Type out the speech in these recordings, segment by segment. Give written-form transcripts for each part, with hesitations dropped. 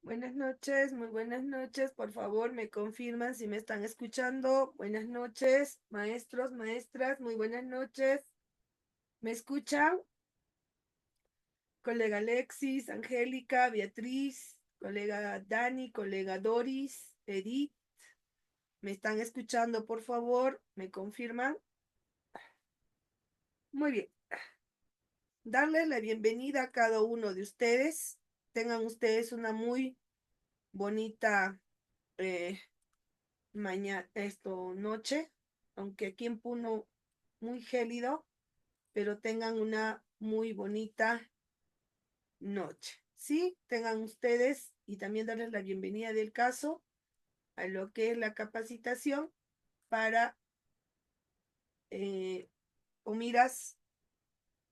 Buenas noches, muy buenas noches. Por favor, me confirman si me están escuchando. Buenas noches, maestros, maestras, muy buenas noches. ¿Me escuchan? Colega Alexis, Angélica, Beatriz, colega Dani, colega Doris, Edith. ¿Me están escuchando, por favor? ¿Me confirman? Muy bien. Darles la bienvenida a cada uno de ustedes. Tengan ustedes una muy bonita noche, aunque aquí en Puno muy gélido, pero tengan una muy bonita noche. Sí, tengan ustedes y también darles la bienvenida del caso a lo que es la capacitación para o miras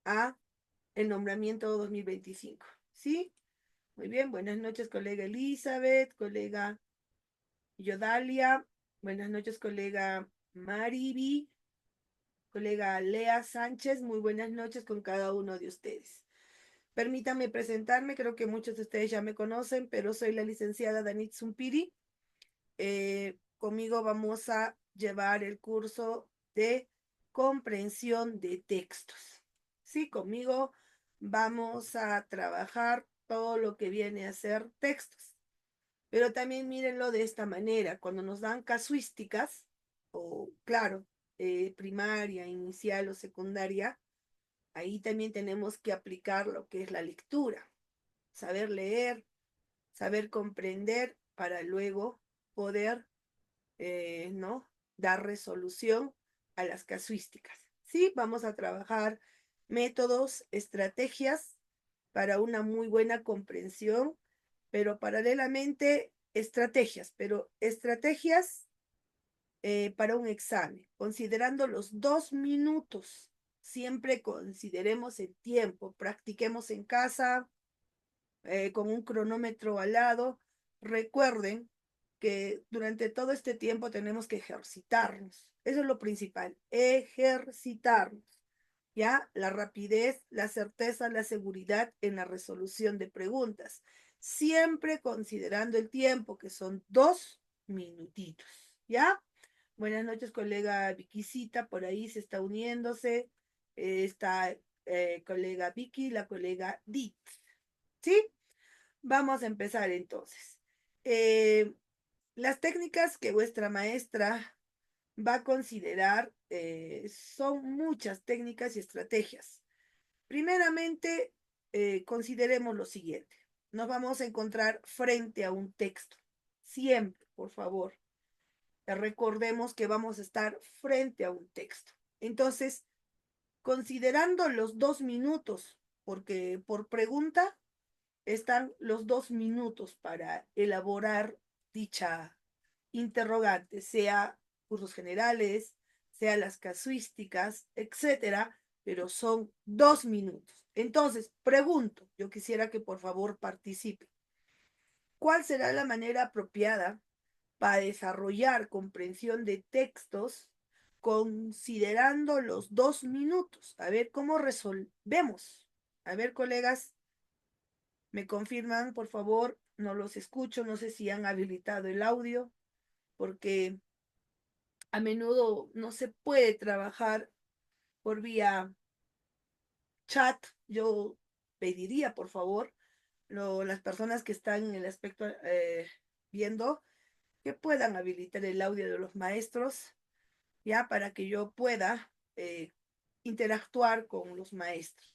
a el nombramiento 2025. ¿Sí? Muy bien, buenas noches, colega Elizabeth, colega Yodalia, buenas noches, colega Mariby, colega Lea Sánchez, muy buenas noches con cada uno de ustedes. Permítanme presentarme, creo que muchos de ustedes ya me conocen, pero soy la licenciada Danit Zumpiri. Conmigo vamos a llevar el curso de comprensión de textos. Sí, conmigo vamos a trabajar todo lo que viene a ser textos. Pero también mírenlo de esta manera, cuando nos dan casuísticas, o claro, primaria, inicial o secundaria, ahí también tenemos que aplicar lo que es la lectura, saber leer, saber comprender para luego poder, ¿no? Dar resolución a las casuísticas. Sí, vamos a trabajar métodos, estrategias para una muy buena comprensión, pero paralelamente pero estrategias para un examen, considerando los 2 minutos. Siempre consideremos el tiempo, practiquemos en casa con un cronómetro al lado. Recuerden que durante todo este tiempo tenemos que ejercitarnos. Eso es lo principal, ejercitarnos. ¿Ya? La rapidez, la certeza, la seguridad en la resolución de preguntas. Siempre considerando el tiempo, que son 2 minutitos. ¿Ya? Buenas noches, colega Viquisita, por ahí se está uniéndose. Está colega Vicky, la colega Dit. ¿Sí? Vamos a empezar entonces. Las técnicas que vuestra maestra va a considerar son muchas técnicas y estrategias. Primeramente, consideremos lo siguiente. Nos vamos a encontrar frente a un texto. Siempre, por favor, recordemos que vamos a estar frente a un texto. Entonces, considerando los 2 minutos, porque por pregunta están los 2 minutos para elaborar dicha interrogante, sea cursos generales, sea las casuísticas, etcétera, pero son 2 minutos. Entonces, pregunto, yo quisiera que por favor participe. ¿Cuál será la manera apropiada para desarrollar comprensión de textos considerando los 2 minutos? A ver cómo resolvemos. A ver, colegas, me confirman, por favor, no los escucho, no sé si han habilitado el audio, porque a menudo no se puede trabajar por vía chat. Yo pediría, por favor, las personas que están en el aspecto viendo, que puedan habilitar el audio de los maestros, ya para que yo pueda interactuar con los maestros.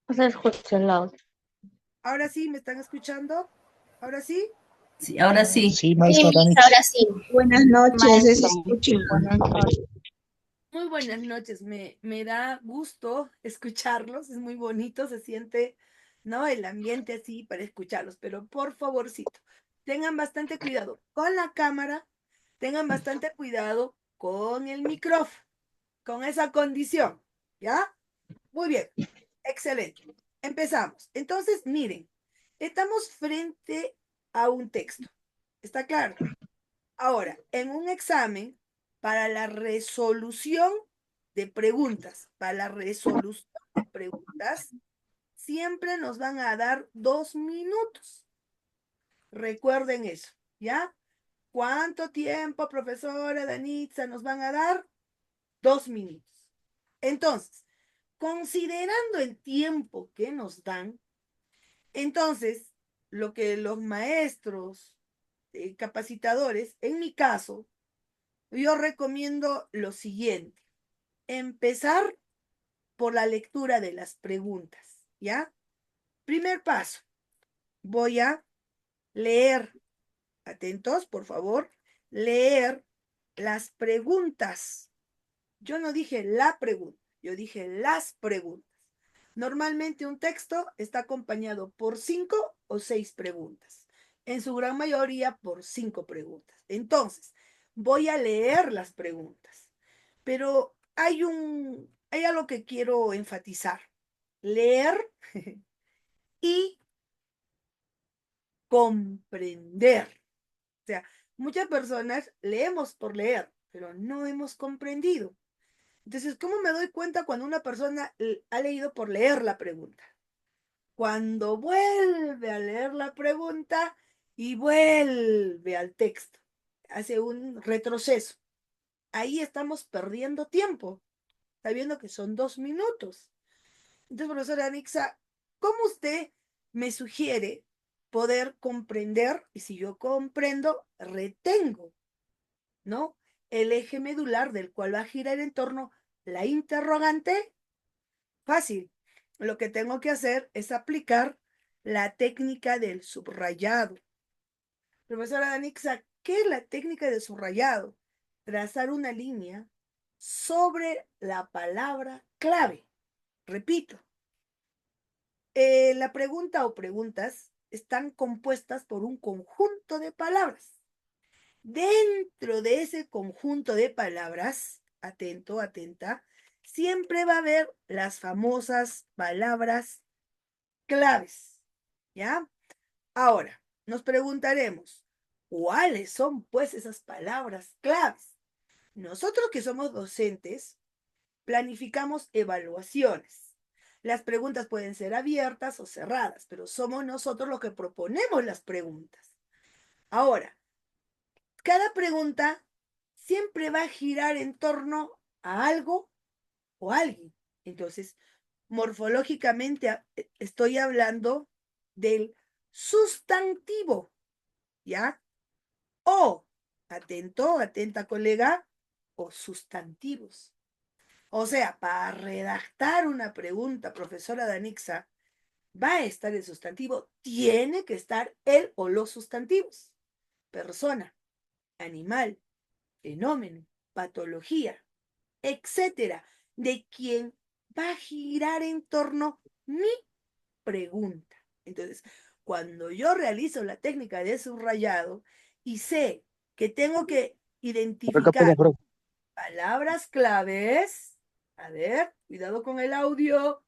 No se escucha el audio. Ahora sí, ¿me están escuchando? ¿Ahora sí? Sí, ahora sí. Sí, maestra Sí, Danitz. ahora sí. Buenas noches, se Maestro, escucha. buenas noches. Muy buenas noches, me da gusto escucharlos, es muy bonito, se siente, ¿no? El ambiente así para escucharlos, pero por favorcito, tengan bastante cuidado con la cámara tengan bastante cuidado con el micrófono, con esa condición, ¿ya? Muy bien, excelente. Empezamos. Entonces, miren, estamos frente a un texto. ¿Está claro? Ahora, en un examen, para la resolución de preguntas, siempre nos van a dar 2 minutos. Recuerden eso, ¿ya? ¿Cuánto tiempo, profesora Danitza, nos van a dar? 2 minutos. Entonces, considerando el tiempo que nos dan, entonces, lo que los maestros capacitadores, en mi caso, yo recomiendo lo siguiente: empezar por la lectura de las preguntas, ¿ya? Primer paso, voy a leer, atentos, por favor, leer las preguntas. Yo no dije la pregunta, yo dije las preguntas. Normalmente un texto está acompañado por 5 o 6 preguntas, en su gran mayoría por 5 preguntas. Entonces, voy a leer las preguntas, pero hay algo que quiero enfatizar: leer y comprender. O sea, muchas personas leemos por leer, pero no hemos comprendido. Entonces, ¿cómo me doy cuenta cuando una persona ha leído por leer la pregunta? Cuando vuelve a leer la pregunta y vuelve al texto, hace un retroceso. Ahí estamos perdiendo tiempo, sabiendo que son 2 minutos. Entonces, profesora Anixa, ¿cómo usted me sugiere poder comprender? Y si yo comprendo, retengo, ¿no? El eje medular del cual va a girar en torno la interrogante. Fácil. Lo que tengo que hacer es aplicar la técnica del subrayado. Profesora Danixa, ¿qué es la técnica del subrayado? Trazar una línea sobre la palabra clave. Repito, la pregunta o preguntas están compuestas por un conjunto de palabras. Dentro de ese conjunto de palabras, atento, atenta, siempre va a haber las famosas palabras claves, ¿ya? Ahora, nos preguntaremos, ¿cuáles son pues esas palabras claves? Nosotros que somos docentes, planificamos evaluaciones. Las preguntas pueden ser abiertas o cerradas, pero somos nosotros los que proponemos las preguntas. Ahora, cada pregunta siempre va a girar en torno a algo o alguien. Entonces, morfológicamente estoy hablando del sustantivo, ¿ya? O, atento, atenta colega, o sustantivos. O sea, para redactar una pregunta, profesora Danixa, va a estar el sustantivo, tiene que estar el o los sustantivos: persona, animal, fenómeno, patología, etcétera, de quien va a girar en torno mi pregunta. Entonces, cuando yo realizo la técnica de subrayado y sé que tengo que identificar palabras claves, a ver, cuidado con el audio,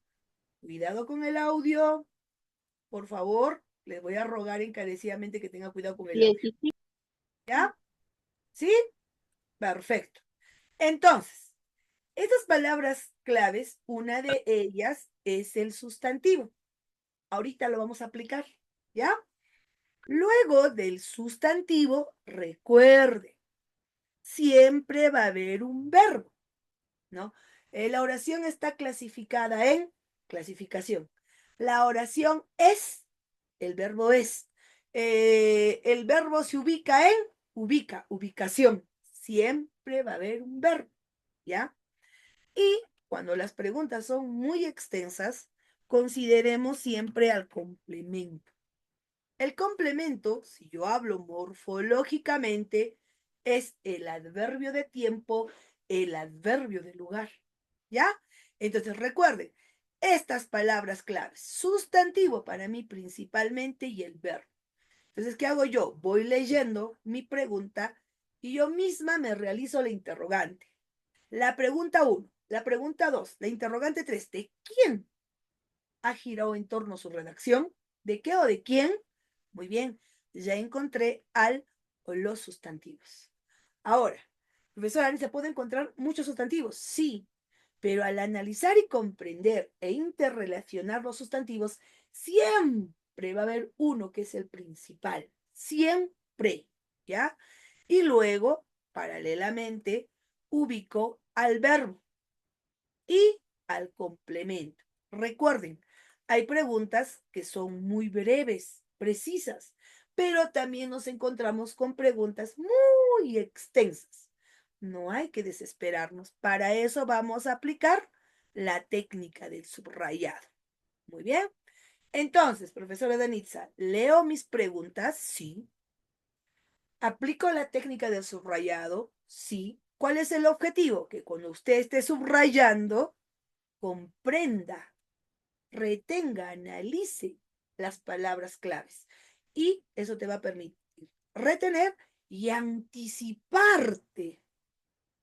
por favor, les voy a rogar encarecidamente que tengan cuidado con el audio. ¿Ya? ¿Sí? Perfecto. Entonces, estas palabras claves, una de ellas es el sustantivo. Ahorita lo vamos a aplicar, ¿ya? Luego del sustantivo, recuerde, siempre va a haber un verbo, ¿no? La oración está clasificada en clasificación. La oración es, el verbo es. El verbo se ubica en ubicación. Siempre va a haber un verbo, ¿ya? Y cuando las preguntas son muy extensas, consideremos siempre al complemento. El complemento, si yo hablo morfológicamente, es el adverbio de tiempo, el adverbio de lugar. ¿Ya? Entonces recuerden, estas palabras claves: sustantivo para mí principalmente y el verbo. Entonces, ¿qué hago yo? Voy leyendo mi pregunta y yo misma me realizo la interrogante. La pregunta 1, la pregunta 2, la interrogante 3, ¿de quién ha girado en torno a su redacción? ¿De qué o de quién? Muy bien, ya encontré al o los sustantivos. Ahora, profesora, ¿se puede encontrar muchos sustantivos? Sí, pero al analizar y comprender e interrelacionar los sustantivos, siempre va a haber uno que es el principal, siempre, ¿ya? Y luego, paralelamente, ubico al verbo y al complemento. Recuerden, hay preguntas que son muy breves, precisas, pero también nos encontramos con preguntas muy extensas. No hay que desesperarnos. Para eso vamos a aplicar la técnica del subrayado. Muy bien. Entonces, profesora Danitza, ¿leo mis preguntas? Sí. ¿Aplico la técnica del subrayado? Sí. ¿Cuál es el objetivo? Que cuando usted esté subrayando, comprenda, retenga, analice las palabras claves. Y eso te va a permitir retener y anticiparte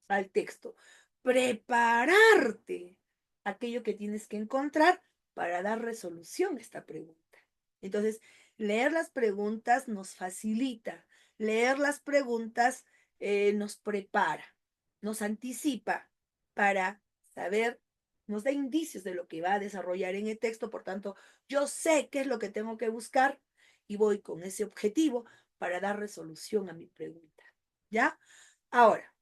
al texto, prepararte aquello que tienes que encontrar para dar resolución a esta pregunta. Entonces, leer las preguntas nos facilita, leer las preguntas nos prepara, nos anticipa para saber, nos da indicios de lo que va a desarrollar en el texto, por tanto, yo sé qué es lo que tengo que buscar y voy con ese objetivo para dar resolución a mi pregunta. ¿Ya? Ahora,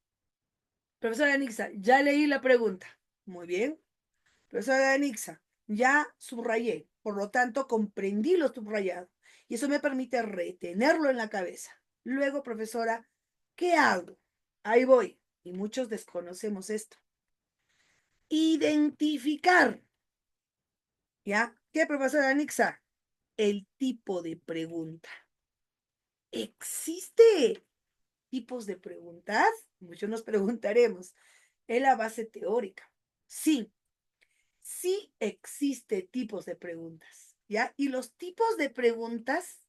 profesora Anixa, ya leí la pregunta. Muy bien. Profesora Anixa, ya subrayé. Por lo tanto, comprendí lo subrayado. Y eso me permite retenerlo en la cabeza. Luego, profesora, ¿qué hago? Ahí voy. Y muchos desconocemos esto. Identificar. ¿Ya? ¿Qué, profesora Anixa? El tipo de pregunta. ¿Existe tipos de preguntas? Muchos nos preguntaremos. ¿Es la base teórica? Sí, sí existe tipos de preguntas, ¿ya? Y los tipos de preguntas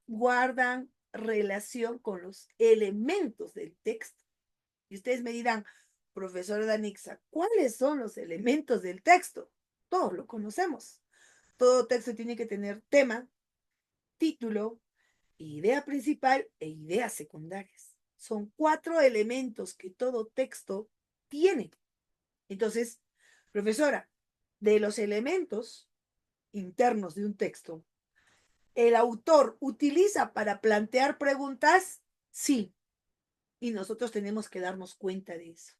guardan relación con los elementos del texto. Y ustedes me dirán, profesor Danixa, ¿cuáles son los elementos del texto? Todos lo conocemos. Todo texto tiene que tener tema, título, idea principal e ideas secundarias. Son 4 elementos que todo texto tiene. Entonces, profesora, de los elementos internos de un texto, ¿el autor utiliza para plantear preguntas? Sí, y nosotros tenemos que darnos cuenta de eso.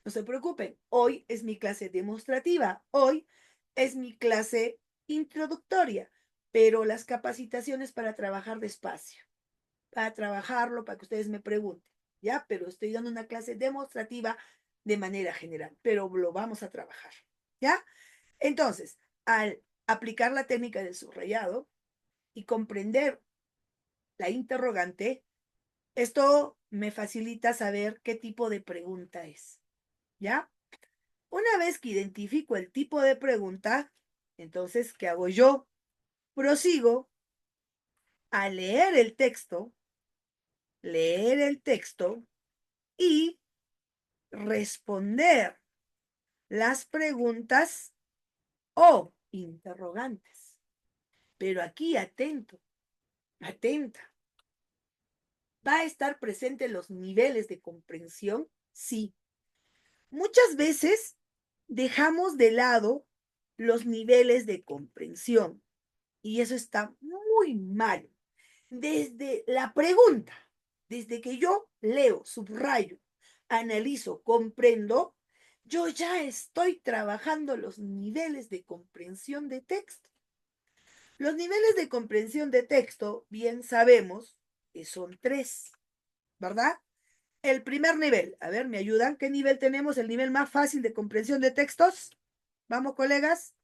No se preocupen, hoy es mi clase demostrativa, hoy es mi clase introductoria, pero las capacitaciones para trabajar despacio, para trabajarlo, para que ustedes me pregunten, ¿ya? Pero estoy dando una clase demostrativa de manera general, pero lo vamos a trabajar, ¿ya? Entonces, al aplicar la técnica del subrayado y comprender la interrogante, esto me facilita saber qué tipo de pregunta es, ¿ya? Una vez que identifico el tipo de pregunta, entonces, ¿qué hago yo? Prosigo a leer el texto y responder las preguntas o interrogantes. Pero aquí atento, atenta. ¿Va a estar presente los niveles de comprensión? Sí. Muchas veces dejamos de lado los niveles de comprensión y eso está muy mal. Desde la pregunta, desde que yo leo, subrayo, analizo, comprendo, yo ya estoy trabajando los niveles de comprensión de texto. Los niveles de comprensión de texto, bien sabemos que son 3, ¿verdad? El primer nivel, a ver, ¿me ayudan? ¿Qué nivel tenemos? El nivel más fácil de comprensión de textos. Vamos, colegas.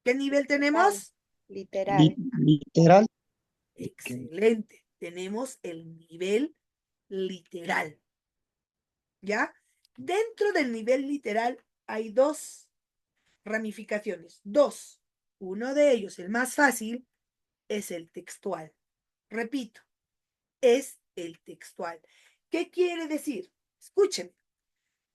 ¿Qué nivel Literal, tenemos? literal. Literal. Excelente. Tenemos el nivel literal. ¿Ya? Dentro del nivel literal hay 2 ramificaciones. 2. Uno de ellos, el más fácil, es el textual. Repito, es el textual, ¿Qué quiere decir? Escuchen,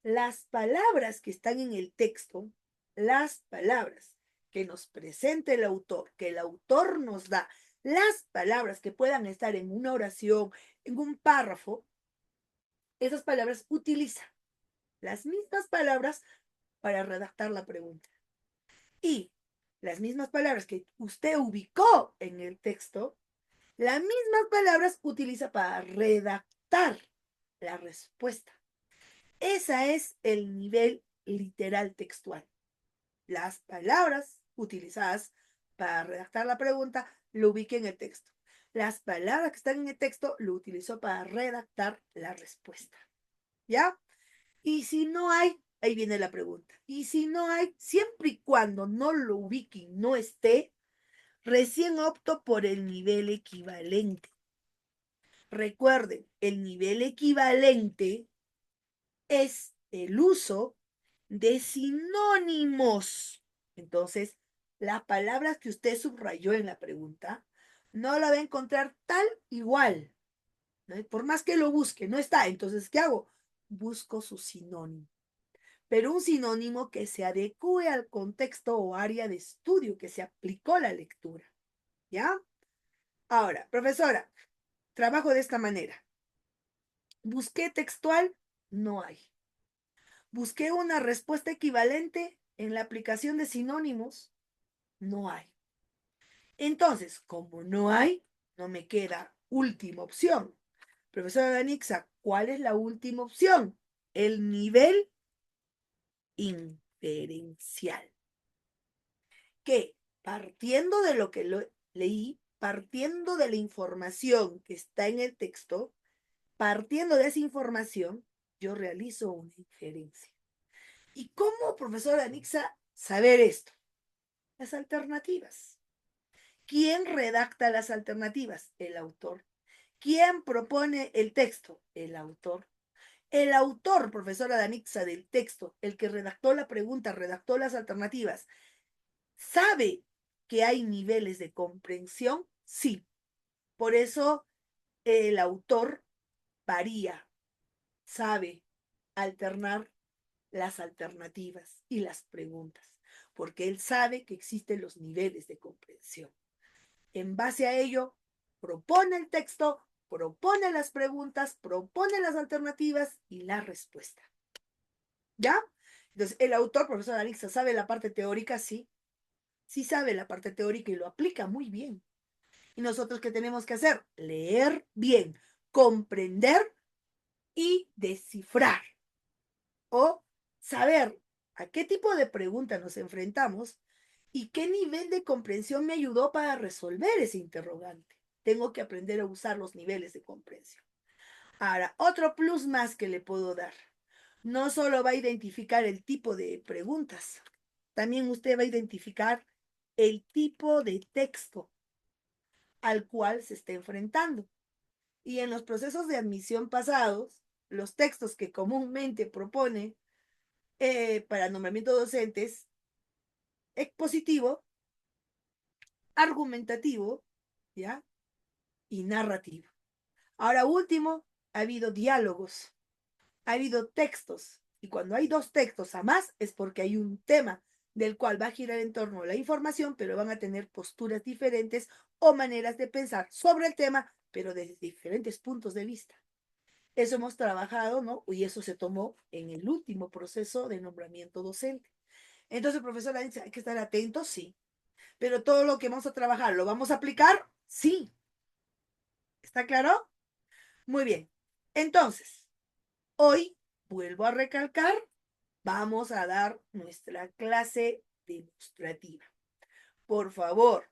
las palabras que están en el texto, las palabras que nos presenta el autor, que el autor nos da, las palabras que puedan estar en una oración, en un párrafo, esas palabras utiliza las mismas palabras para redactar la pregunta. Y las mismas palabras que usted ubicó en el texto, las mismas palabras utiliza para redactar la respuesta. Ese es el nivel literal textual. Las palabras utilizadas para redactar la pregunta lo ubiqué en el texto. Las palabras que están en el texto lo utilizó para redactar la respuesta. ¿Ya? Y si no hay, ahí viene la pregunta. Y si no hay, siempre y cuando no lo ubique y no esté, recién opto por el nivel equivalente. Recuerden, el nivel equivalente es el uso de sinónimos. Entonces, las palabras que usted subrayó en la pregunta, no la va a encontrar tal igual, ¿no? Por más que lo busque, no está. Entonces, ¿qué hago? Busco su sinónimo. Pero un sinónimo que se adecue al contexto o área de estudio que se aplicó a la lectura. ¿Ya? Ahora, profesora, trabajo de esta manera. Busqué textual, no hay. Busqué una respuesta equivalente en la aplicación de sinónimos, no hay. Entonces, como no hay, no me queda última opción. Profesora Danixa, ¿cuál es la última opción? El nivel inferencial. Que partiendo de lo que leí, partiendo de la información que está en el texto, partiendo de esa información, yo realizo una inferencia. ¿Y cómo, profesora Anixa, saber esto? Las alternativas. ¿Quién redacta las alternativas? El autor. ¿Quién propone el texto? El autor. El autor, profesora Danixa, del texto, el que redactó la pregunta, redactó las alternativas, ¿sabe que hay niveles de comprensión? Sí. Por eso el autor varía, sabe alternar las alternativas y las preguntas, porque él sabe que existen los niveles de comprensión. En base a ello, propone el texto, propone las preguntas, propone las alternativas y la respuesta. ¿Ya? Entonces, el autor, profesor Anixa, ¿sabe la parte teórica? Sí. Sí sabe la parte teórica y lo aplica muy bien. ¿Y nosotros qué tenemos que hacer? Leer bien, comprender y descifrar. O saber a qué tipo de pregunta nos enfrentamos y qué nivel de comprensión me ayudó para resolver ese interrogante. Tengo que aprender a usar los niveles de comprensión. Ahora, otro plus más que le puedo dar. No solo va a identificar el tipo de preguntas, también usted va a identificar el tipo de texto al cual se está enfrentando. Y en los procesos de admisión pasados, los textos que comúnmente propone para nombramiento de docentes, expositivo, argumentativo, ¿ya? Y narrativo. Ahora último, ha habido diálogos, ha habido textos, y cuando hay dos textos a más es porque hay un tema del cual va a girar en torno a la información, pero van a tener posturas diferentes o maneras de pensar sobre el tema, pero desde diferentes puntos de vista. Eso hemos trabajado, ¿no? Y eso se tomó en el último proceso de nombramiento docente. Entonces, profesora, dice, hay que estar atentos, sí. Pero todo lo que vamos a trabajar, ¿lo vamos a aplicar? Sí. ¿Está claro? Muy bien. Entonces, hoy, vuelvo a recalcar, vamos a dar nuestra clase demostrativa. Por favor,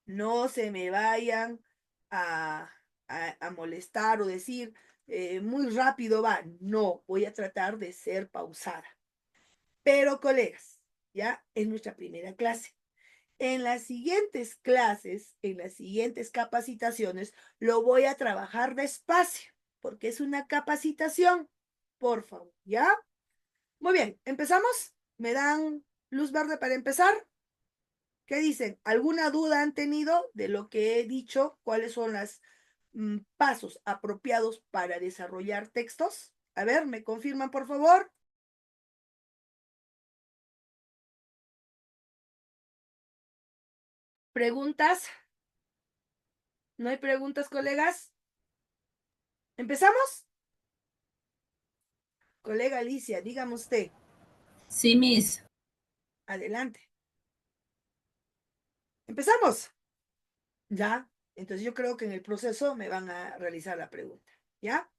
no se me vayan a molestar o decir muy rápido va. No, voy a tratar de ser pausada. Pero, colegas, ya es nuestra primera clase. En las siguientes clases, en las siguientes capacitaciones, lo voy a trabajar despacio, porque es una capacitación. Por favor, ¿ya? Muy bien, ¿empezamos? ¿Me dan luz verde para empezar? ¿Qué dicen? ¿Alguna duda han tenido de lo que he dicho? ¿Cuáles son pasos apropiados para desarrollar textos? A ver, ¿me confirman, por favor? ¿Preguntas? ¿No hay preguntas, colegas? ¿Empezamos? Colega Alicia, dígame usted. Sí, Miss. Adelante. ¿Empezamos? ¿Ya? Entonces yo creo que en el proceso me van a realizar la pregunta. ¿Ya?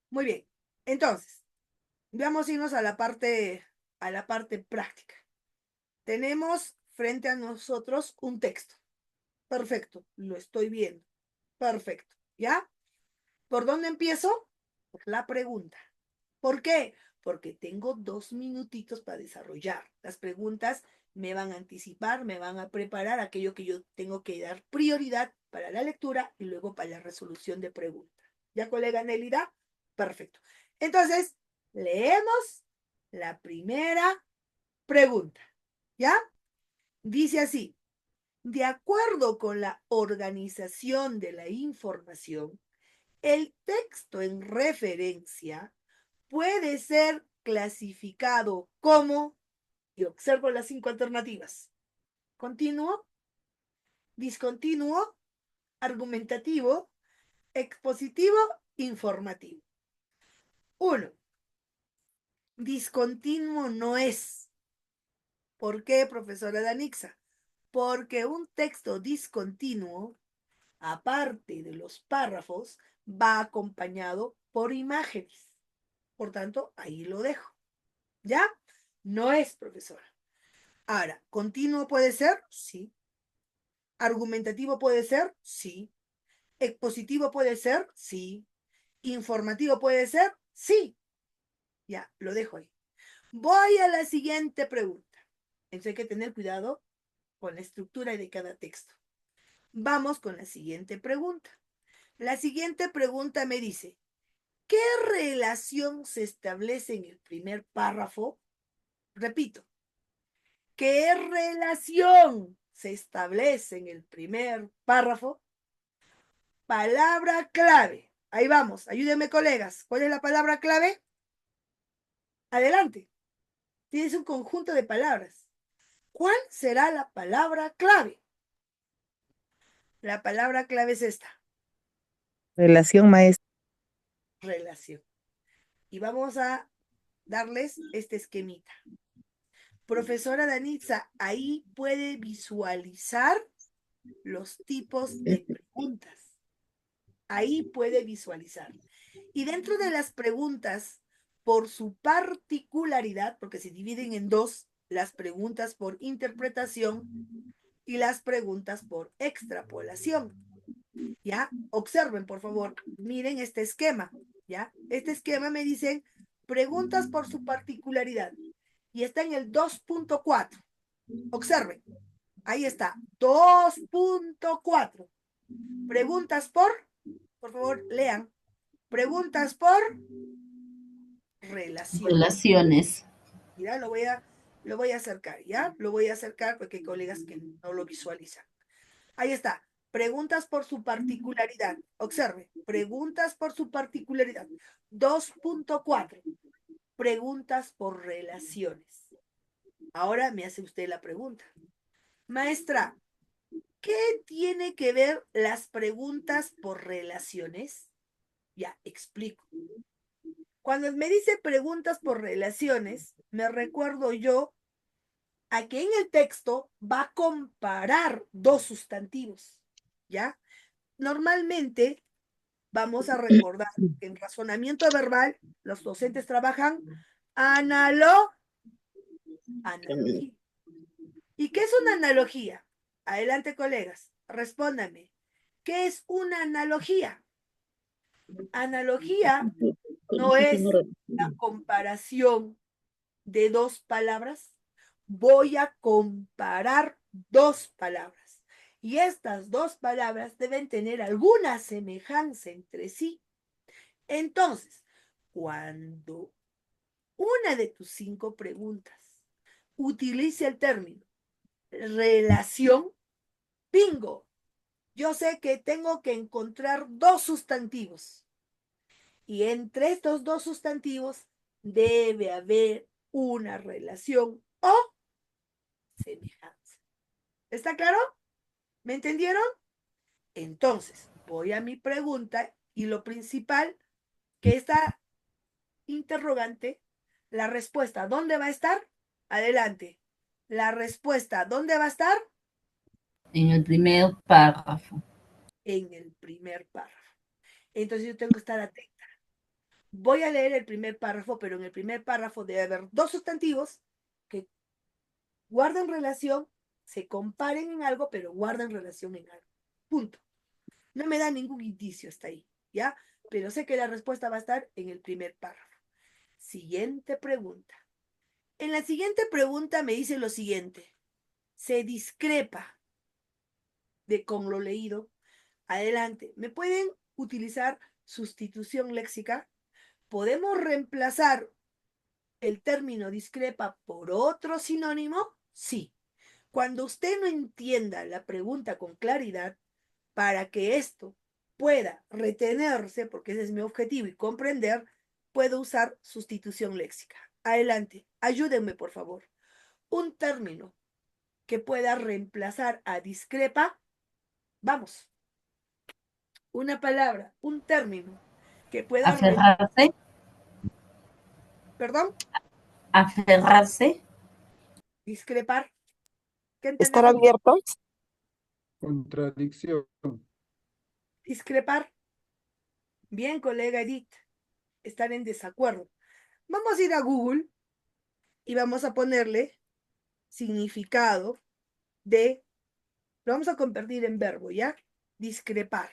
Muy bien. Entonces, vamos a irnos a la parte práctica. Tenemos frente a nosotros un texto. Perfecto, lo estoy viendo. Perfecto. ¿Ya? ¿Por dónde empiezo? Por la pregunta. ¿Por qué? Porque tengo 2 minutitos para desarrollar. Las preguntas me van a anticipar, me van a preparar aquello que yo tengo que dar prioridad para la lectura y luego para la resolución de preguntas. ¿Ya, colega Nélida? Perfecto. Entonces, leemos la primera pregunta. ¿Ya? Dice así: de acuerdo con la organización de la información, el texto en referencia puede ser clasificado como, y observo las 5 alternativas: continuo, discontinuo, argumentativo, expositivo, informativo. 1. Discontinuo no es. ¿Por qué, profesora Danixa? Porque un texto discontinuo, aparte de los párrafos, va acompañado por imágenes. Por tanto, ahí lo dejo. ¿Ya? No es, profesora. Ahora, ¿continuo puede ser? Sí. ¿Argumentativo puede ser? Sí. ¿Expositivo puede ser? Sí. ¿Informativo puede ser? Sí. Ya, lo dejo ahí. Voy a la siguiente pregunta. Entonces hay que tener cuidado con la estructura de cada texto. Vamos con la siguiente pregunta. La siguiente pregunta me dice: ¿qué relación se establece en el primer párrafo? Repito, ¿qué relación se establece en el primer párrafo? Palabra clave. Ahí vamos, ayúdenme, colegas. ¿Cuál es la palabra clave? Adelante. Tienes un conjunto de palabras. ¿Cuál será la palabra clave? La palabra clave es esta: Relación maestra. relación. Y vamos a darles este esquemita. Profesora Danitza, ahí puede visualizar los tipos de preguntas. Ahí puede visualizar. Y dentro de las preguntas, por su particularidad, porque se dividen en dos: las preguntas por interpretación y las preguntas por extrapolación. ¿Ya? Observen, por favor, miren este esquema. ¿Ya? Este esquema me dicen preguntas por su particularidad. Y está en el 2.4. Observen, ahí está, 2.4. Preguntas por favor, lean. Preguntas por relación. Relaciones. Mira, lo voy a acercar, ¿ya? Lo voy a acercar porque hay colegas que no lo visualizan. Ahí está. Preguntas por su particularidad. Observe, preguntas por su particularidad. 2.4. Preguntas por relaciones. Ahora me hace usted la pregunta: maestra, ¿qué tiene que ver las preguntas por relaciones? Ya, explico. Cuando me dice preguntas por relaciones, me recuerdo yo a que en el texto va a comparar dos sustantivos, ¿ya? Normalmente vamos a recordar que en razonamiento verbal los docentes trabajan analogía. ¿Y qué es una analogía? Adelante, colegas, respóndanme. ¿Qué es una analogía? Analogía no es la comparación de dos palabras. Voy a comparar dos palabras. Y estas dos palabras deben tener alguna semejanza entre sí. Entonces, cuando una de tus 5 preguntas utilice el término relación, bingo, yo sé que tengo que encontrar dos sustantivos. Y entre estos dos sustantivos debe haber una relación o semejanza. ¿Está claro? ¿Me entendieron? Entonces, voy a mi pregunta y lo principal, que esta interrogante, la respuesta, ¿dónde va a estar? Adelante. La respuesta, ¿dónde va a estar? En el primer párrafo. En el primer párrafo. Entonces yo tengo que estar atenta. Voy a leer el primer párrafo, pero en el primer párrafo debe haber dos sustantivos que guarden relación, se comparen en algo, pero guarden relación en algo. Punto. No me da ningún indicio hasta ahí, ¿ya? Pero sé que la respuesta va a estar en el primer párrafo. Siguiente pregunta. En la siguiente pregunta me dice lo siguiente. Se discrepa con lo leído. Adelante. ¿Me pueden utilizar sustitución léxica? ¿Podemos reemplazar el término discrepa por otro sinónimo? Sí. Cuando usted no entienda la pregunta con claridad, para que esto pueda retenerse, porque ese es mi objetivo, y comprender, puedo usar sustitución léxica. Adelante, ayúdenme, por favor. Un término que pueda reemplazar a discrepa. Vamos. Una palabra, un término que pueda Aferrarse, perdón, aferrarse, discrepar. ¿Qué ¿Estar entendemos? abiertos? Contradicción. Discrepar. Bien, colega Edith, estar en desacuerdo. Vamos a ir a Google y vamos a ponerle significado de, lo vamos a convertir en verbo, ¿ya? Discrepar.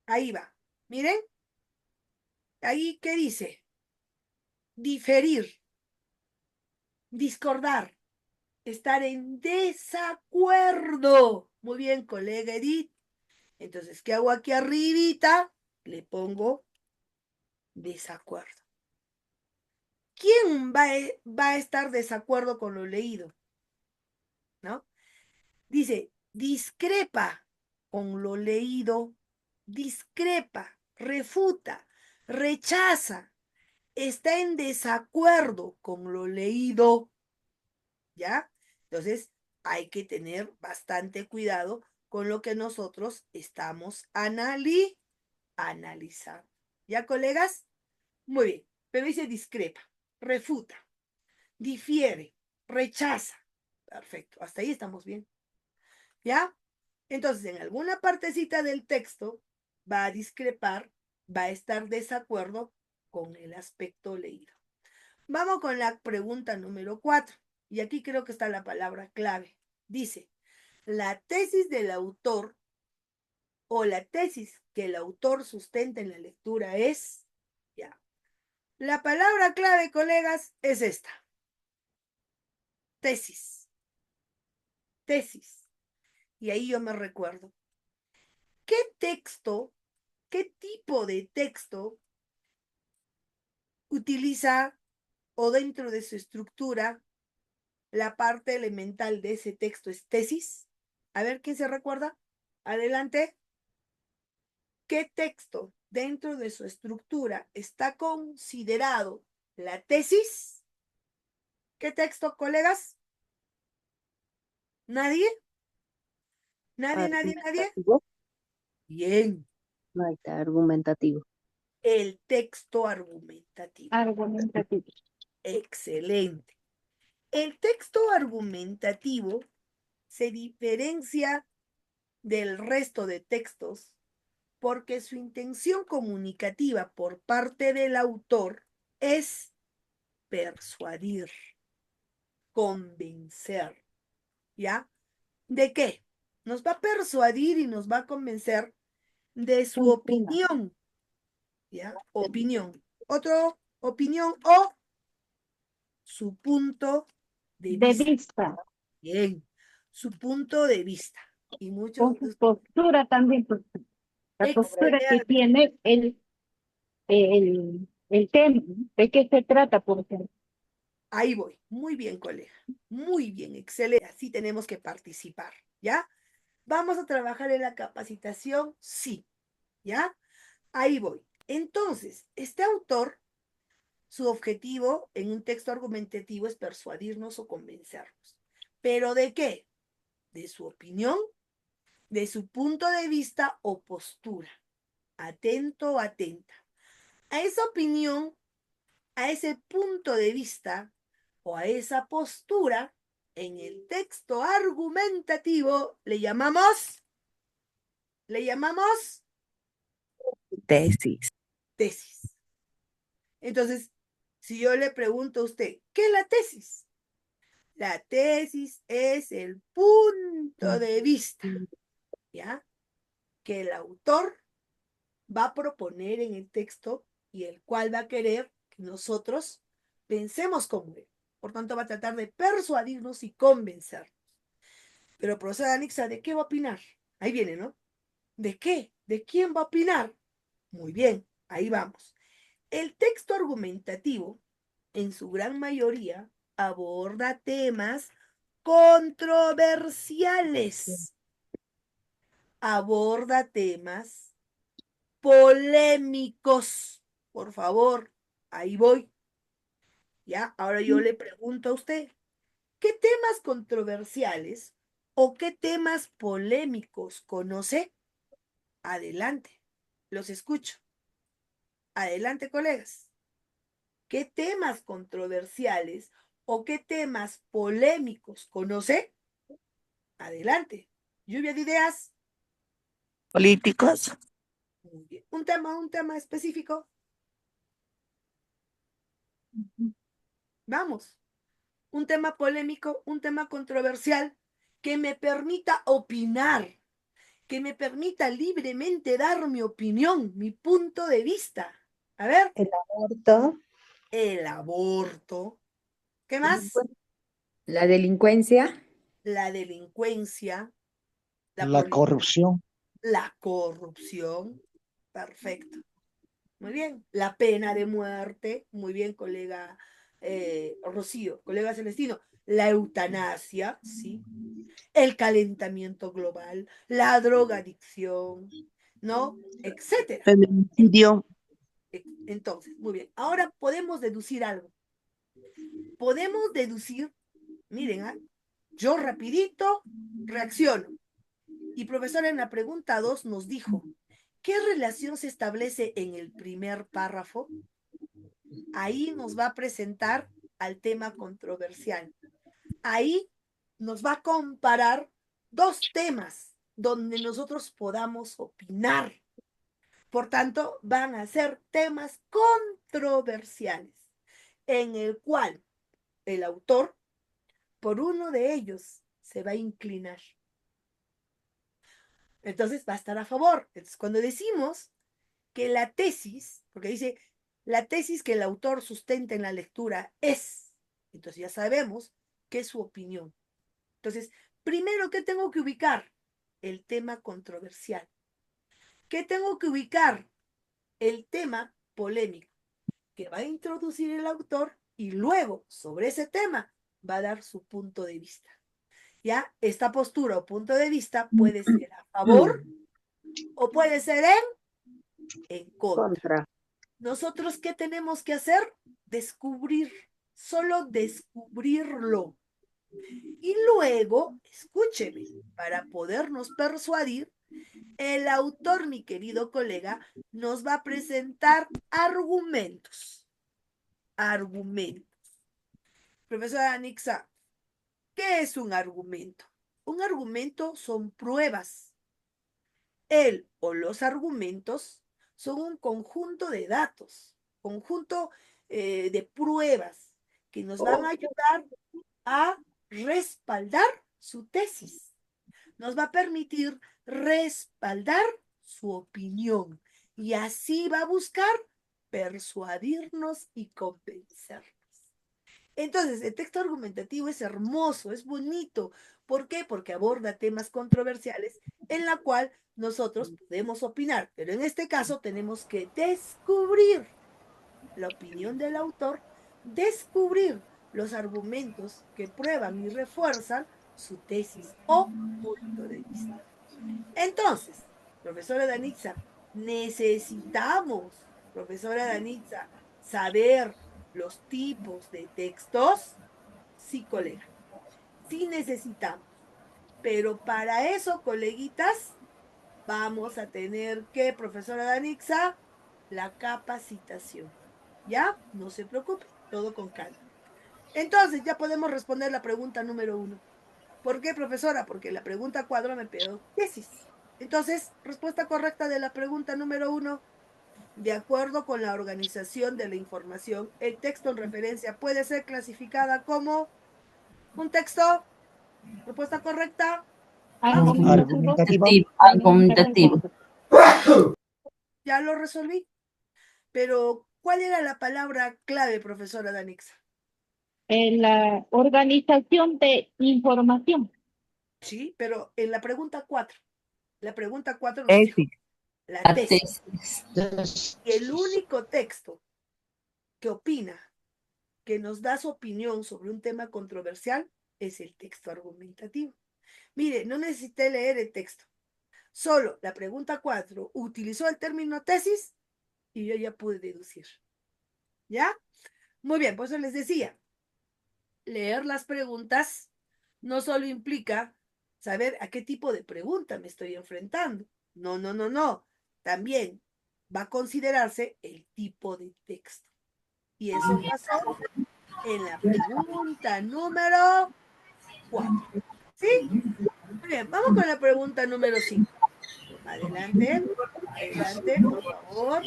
Ahí va. Miren, ahí, ¿qué dice? Diferir, discordar, estar en desacuerdo. Muy bien, colega Edith. Entonces, ¿qué hago aquí arribita? Le pongo desacuerdo. ¿Quién va a estar desacuerdo con lo leído? ¿No? Dice, discrepa con lo leído, discrepa, refuta, rechaza, está en desacuerdo con lo leído, ¿ya? Entonces, hay que tener bastante cuidado con lo que nosotros estamos analizando. ¿Ya, colegas? Muy bien, pero dice discrepa, refuta, difiere, rechaza. Perfecto, hasta ahí estamos bien. ¿Ya? Entonces, en alguna partecita del texto va a discrepar, va a estar desacuerdo con el aspecto leído. Vamos con la pregunta número 4. Y aquí creo que está la palabra clave. Dice, la tesis del autor o la tesis que el autor sustenta en la lectura es, ya. La palabra clave, colegas, es esta. Tesis. Tesis. Y ahí yo me recuerdo. ¿Qué texto, qué tipo de texto utiliza o dentro de su estructura la parte elemental de ese texto es tesis? A ver, ¿quién se recuerda? Adelante. ¿Qué texto dentro de su estructura está considerado la tesis? ¿Qué texto, colegas? ¿Nadie? ¿Nadie, nadie, nadie? Argumentativo. Bien, No, está argumentativo. el texto argumentativo. Argumentativo. Excelente. El texto argumentativo se diferencia del resto de textos porque su intención comunicativa por parte del autor es persuadir, convencer, ¿ya? ¿De qué? Nos va a persuadir y nos va a convencer de su Un tema. opinión, ¿ya? Opinión. Otro, opinión o su punto de De vista. vista. Bien, su punto de vista. Y muchos Con de su ustedes, postura también. Pues, la postura que excelente. tiene el tema. ¿De qué se trata, por ejemplo? Ahí voy. Muy bien, colega. Muy bien, excelente. Así tenemos que participar, ¿ya? ¿Vamos a trabajar en la capacitación? Sí, ¿ya? Ahí voy. Entonces, este autor, su objetivo en un texto argumentativo es persuadirnos o convencernos. ¿Pero de qué? De su opinión, de su punto de vista o postura. Atento o atenta. A esa opinión, a ese punto de vista o a esa postura, en el texto argumentativo le llamamos Tesis. tesis. Entonces, si yo le pregunto a usted, ¿qué es la tesis? La tesis es el punto de vista, ¿ya? Que el autor va a proponer en el texto y el cual va a querer que nosotros pensemos como él. Por tanto, va a tratar de persuadirnos y convencernos. Pero profesora Anixa, ¿de qué va a opinar? Ahí viene, ¿no? ¿De qué? ¿De quién va a opinar? Muy bien, ahí vamos. El texto argumentativo, en su gran mayoría, aborda temas controversiales, aborda temas polémicos. Por favor, ahí voy. Ya, ahora yo le pregunto a usted, ¿qué temas controversiales o qué temas polémicos conoce? Adelante, los escucho. Adelante, colegas. ¿Qué temas controversiales o qué temas polémicos conoce? Adelante. Lluvia de ideas. Políticos. Muy bien. Un tema específico. Vamos. Un tema polémico, un tema controversial que me permita opinar, que me permita libremente dar mi opinión, mi punto de vista. A ver, El aborto, el aborto. ¿Qué más? la delincuencia, La delincuencia, La corrupción. la corrupción. Perfecto. Muy bien. La pena de muerte. Muy bien, colega Rocío, colega Celestino. La eutanasia, sí. El calentamiento global, la drogadicción, ¿no? Etcétera. Feminicidio. Entonces, muy bien. Ahora podemos deducir algo. Podemos deducir, miren, ¿ah? Yo rapidito reacciono. Y profesor en la pregunta 2 nos dijo, ¿qué relación se establece en el primer párrafo? Ahí nos va a presentar al tema controversial. Ahí nos va a comparar dos temas donde nosotros podamos opinar. Por tanto, van a ser temas controversiales en el cual el autor, por uno de ellos, se va a inclinar. Entonces, va a estar a favor. Entonces, cuando decimos que la tesis, porque dice, la tesis que el autor sustenta en la lectura es, entonces ya sabemos que es su opinión. Entonces, primero, ¿qué tengo que ubicar? El tema controversial. ¿Qué tengo que ubicar? El tema polémico, que va a introducir el autor y luego, sobre ese tema, va a dar su punto de vista. ¿Ya? Esta postura o punto de vista puede ser a favor o puede ser en contra. Contra. ¿Nosotros qué tenemos que hacer? Descubrir, solo descubrirlo. Y luego, escúcheme, para podernos persuadir, el autor, mi querido colega, nos va a presentar argumentos. Argumentos. Profesora Anixa, ¿qué es un argumento? Un argumento son pruebas. El o los argumentos son un conjunto de datos, conjunto de pruebas que nos van a ayudar a respaldar su tesis. Nos va a permitir respaldar su opinión y así va a buscar persuadirnos y convencernos. Entonces, el texto argumentativo es hermoso, es bonito. ¿Por qué? Porque aborda temas controversiales en la cual nosotros podemos opinar, pero en este caso tenemos que descubrir la opinión del autor, descubrir los argumentos que prueban y refuerzan su tesis o punto de vista. Entonces, profesora Danitza, necesitamos, profesora Danitza, saber los tipos de textos. Sí, colega, sí necesitamos. Pero para eso, coleguitas, vamos a tener que, profesora Danitza, la capacitación. ¿Ya? No se preocupe, todo con calma. Entonces, ya podemos responder la pregunta número 1. ¿Por qué, profesora? Porque la pregunta 4 me pidió tesis. Entonces, respuesta correcta de la pregunta número 1, de acuerdo con la organización de la información, el texto en referencia puede ser clasificada como un texto. Respuesta correcta. Vamos, Argumentativo. Argumentativo. ya lo resolví. Pero, ¿cuál era la palabra clave, profesora Danixa? En la organización de información. Sí, pero en la pregunta 4. La pregunta 4 nos dijo Tesis. la La tesis. tesis. Y el único texto que opina, que nos da su opinión sobre un tema controversial, es el texto argumentativo. Mire, no necesité leer el texto. Solo la pregunta 4 utilizó el término tesis y yo ya pude deducir. ¿Ya? Muy bien, por eso les decía, leer las preguntas no solo implica saber a qué tipo de pregunta me estoy enfrentando. No, no, no, no. También va a considerarse el tipo de texto. Y eso pasó en la pregunta número 4. ¿Sí? Muy bien, vamos con la pregunta número 5. Adelante, adelante, por favor.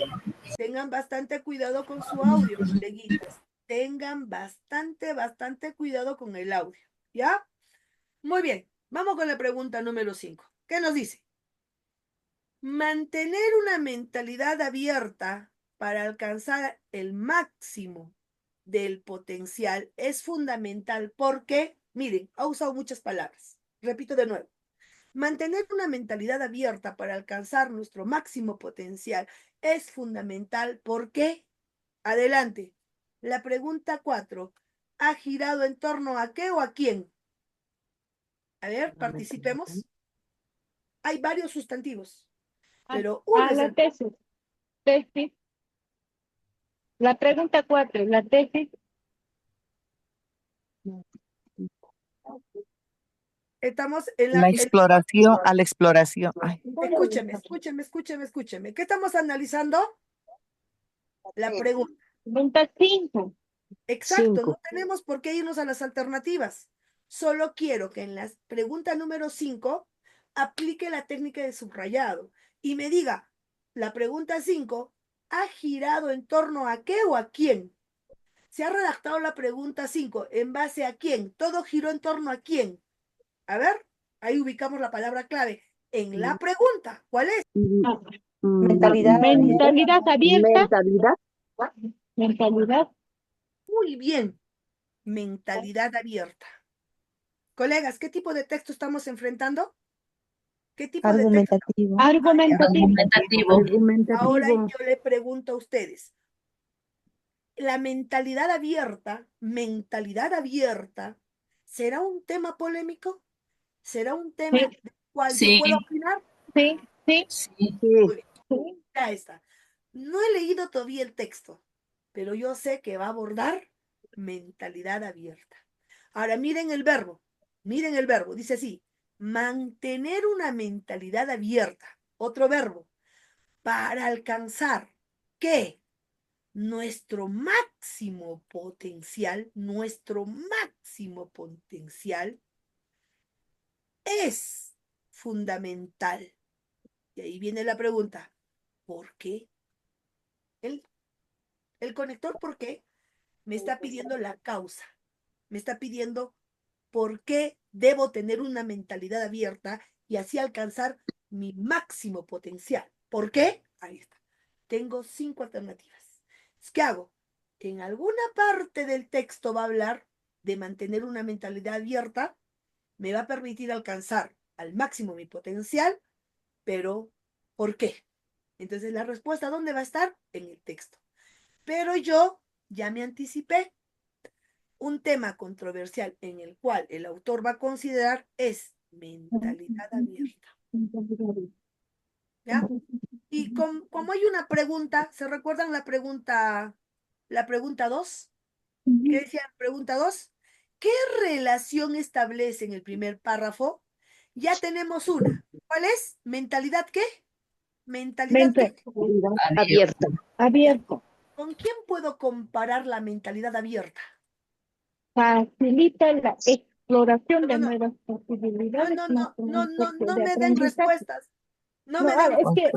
Tengan bastante cuidado con su audio, coleguitas. Tengan bastante cuidado con el audio. ¿Ya? Muy bien, vamos con la pregunta número 5. ¿Qué nos dice? Mantener una mentalidad abierta para alcanzar el máximo del potencial es fundamental porque, miren, ha usado muchas palabras. Repito de nuevo. Mantener una mentalidad abierta para alcanzar nuestro máximo potencial es fundamental porque, adelante, la pregunta 4 ha girado en torno a qué o a quién. A ver, participemos. Hay varios sustantivos, pero uno A es la el... tesis. Tesis. La pregunta 4, la tesis. Estamos en La la... exploración, a la exploración. Ay, Escúcheme. ¿Qué estamos analizando? La pregunta. Pregunta 5. Exacto, no tenemos por qué irnos a las alternativas. Solo quiero que en la pregunta número 5 aplique la técnica de subrayado y me diga, la pregunta 5 ¿ha girado en torno a qué o a quién? Se ha redactado la pregunta 5 en base a quién, todo giró en torno a quién. A ver, ahí ubicamos la palabra clave en la pregunta. ¿Cuál es? Mentalidad Mentalidad abierta. Mentalidad. Muy bien, mentalidad abierta. Colegas, ¿qué tipo de texto estamos enfrentando? ¿Qué tipo de texto? Argumentativo. Argumentativo. Ahora yo le pregunto a ustedes, ¿la mentalidad abierta, será un tema polémico? ¿Será un tema Sí, del cual yo Sí, puedo opinar? sí, sí. sí. Muy bien, Sí. ya está. No he leído todavía el texto, pero yo sé que va a abordar mentalidad abierta. Ahora miren el verbo, dice así, mantener una mentalidad abierta. Otro verbo, para alcanzar, ¿qué? Nuestro máximo potencial es fundamental. Y ahí viene la pregunta, ¿por qué? El, el conector, ¿por qué? Me está pidiendo la causa, me está pidiendo por qué debo tener una mentalidad abierta y así alcanzar mi máximo potencial. ¿Por qué? Ahí está. Tengo 5 alternativas. ¿Qué hago? En alguna parte del texto va a hablar de mantener una mentalidad abierta, me va a permitir alcanzar al máximo mi potencial, pero ¿por qué? Entonces la respuesta, ¿dónde va a estar? En el texto. Pero yo ya me anticipé. Un tema controversial en el cual el autor va a considerar es mentalidad abierta. ¿Ya? Y como hay una pregunta, ¿se recuerdan la pregunta 2? ¿Qué decía la pregunta 2? ¿Qué relación establece en el primer párrafo? Ya tenemos una. ¿Cuál es? ¿Mentalidad qué? ¿Mentalidad qué? Mentalidad Abierta. abierta. ¿Con quién puedo comparar la mentalidad abierta? Facilita la exploración No, de no, no, nuevas no, posibilidades no, más no, en no, un no, sector no de me den aprendizaje. respuestas. No No, me den es que,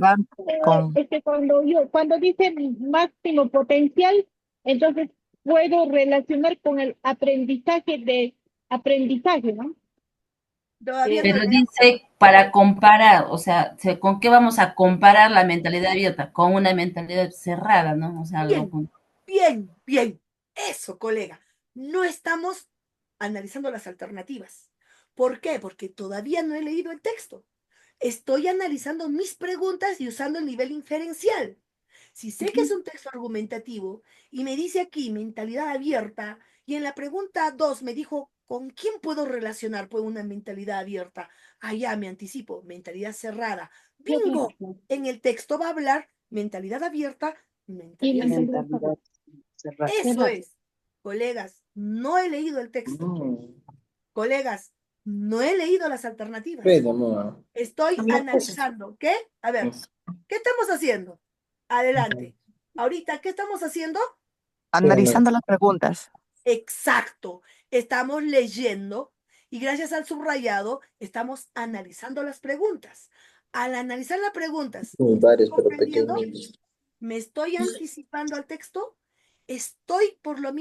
Con es que cuando dice máximo potencial, entonces puedo relacionar con el aprendizaje, ¿no? todavía no Pero le. dice para comparar, o sea, ¿con qué vamos a comparar la mentalidad abierta? Con una mentalidad cerrada, ¿no? O sea, algo Bien, bien, bien. Eso, colega. No estamos analizando las alternativas. ¿Por qué? Porque todavía no he leído el texto. Estoy analizando mis preguntas y usando el nivel inferencial. Si sé que es un texto argumentativo y me dice aquí mentalidad abierta y en la pregunta 2 me dijo, ¿con quién puedo relacionar pues una mentalidad abierta? Allá me anticipo, mentalidad cerrada. Bingo. En el texto va a hablar mentalidad abierta, Y mentalidad cerrada. mentalidad cerrada. Eso es. Colegas, no he leído el texto. Colegas, no he leído las alternativas. Estoy analizando. ¿Qué? A ver, ¿qué estamos haciendo? Adelante. Ahorita, ¿qué estamos haciendo? analizando las preguntas. Exacto. Estamos leyendo y gracias al subrayado estamos analizando las preguntas. Al analizar las preguntas, ¿estoy comprendiendo? ¿Me estoy anticipando al texto? ¿Estoy por lo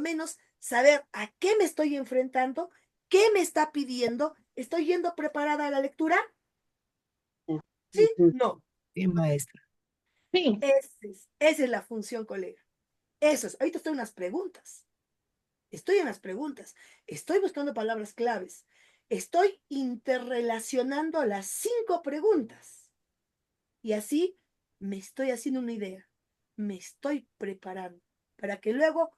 menos saber a qué me estoy enfrentando? ¿Qué me está pidiendo? ¿Estoy yendo preparada a la lectura? ¿Sí? No. Sí, maestra. Sí, Esa es la función, colega. Eso es. Ahorita estoy en las preguntas. Estoy en las preguntas. Estoy buscando palabras claves. Estoy interrelacionando las 5 preguntas. Y así me estoy haciendo una idea. Me estoy preparando para que luego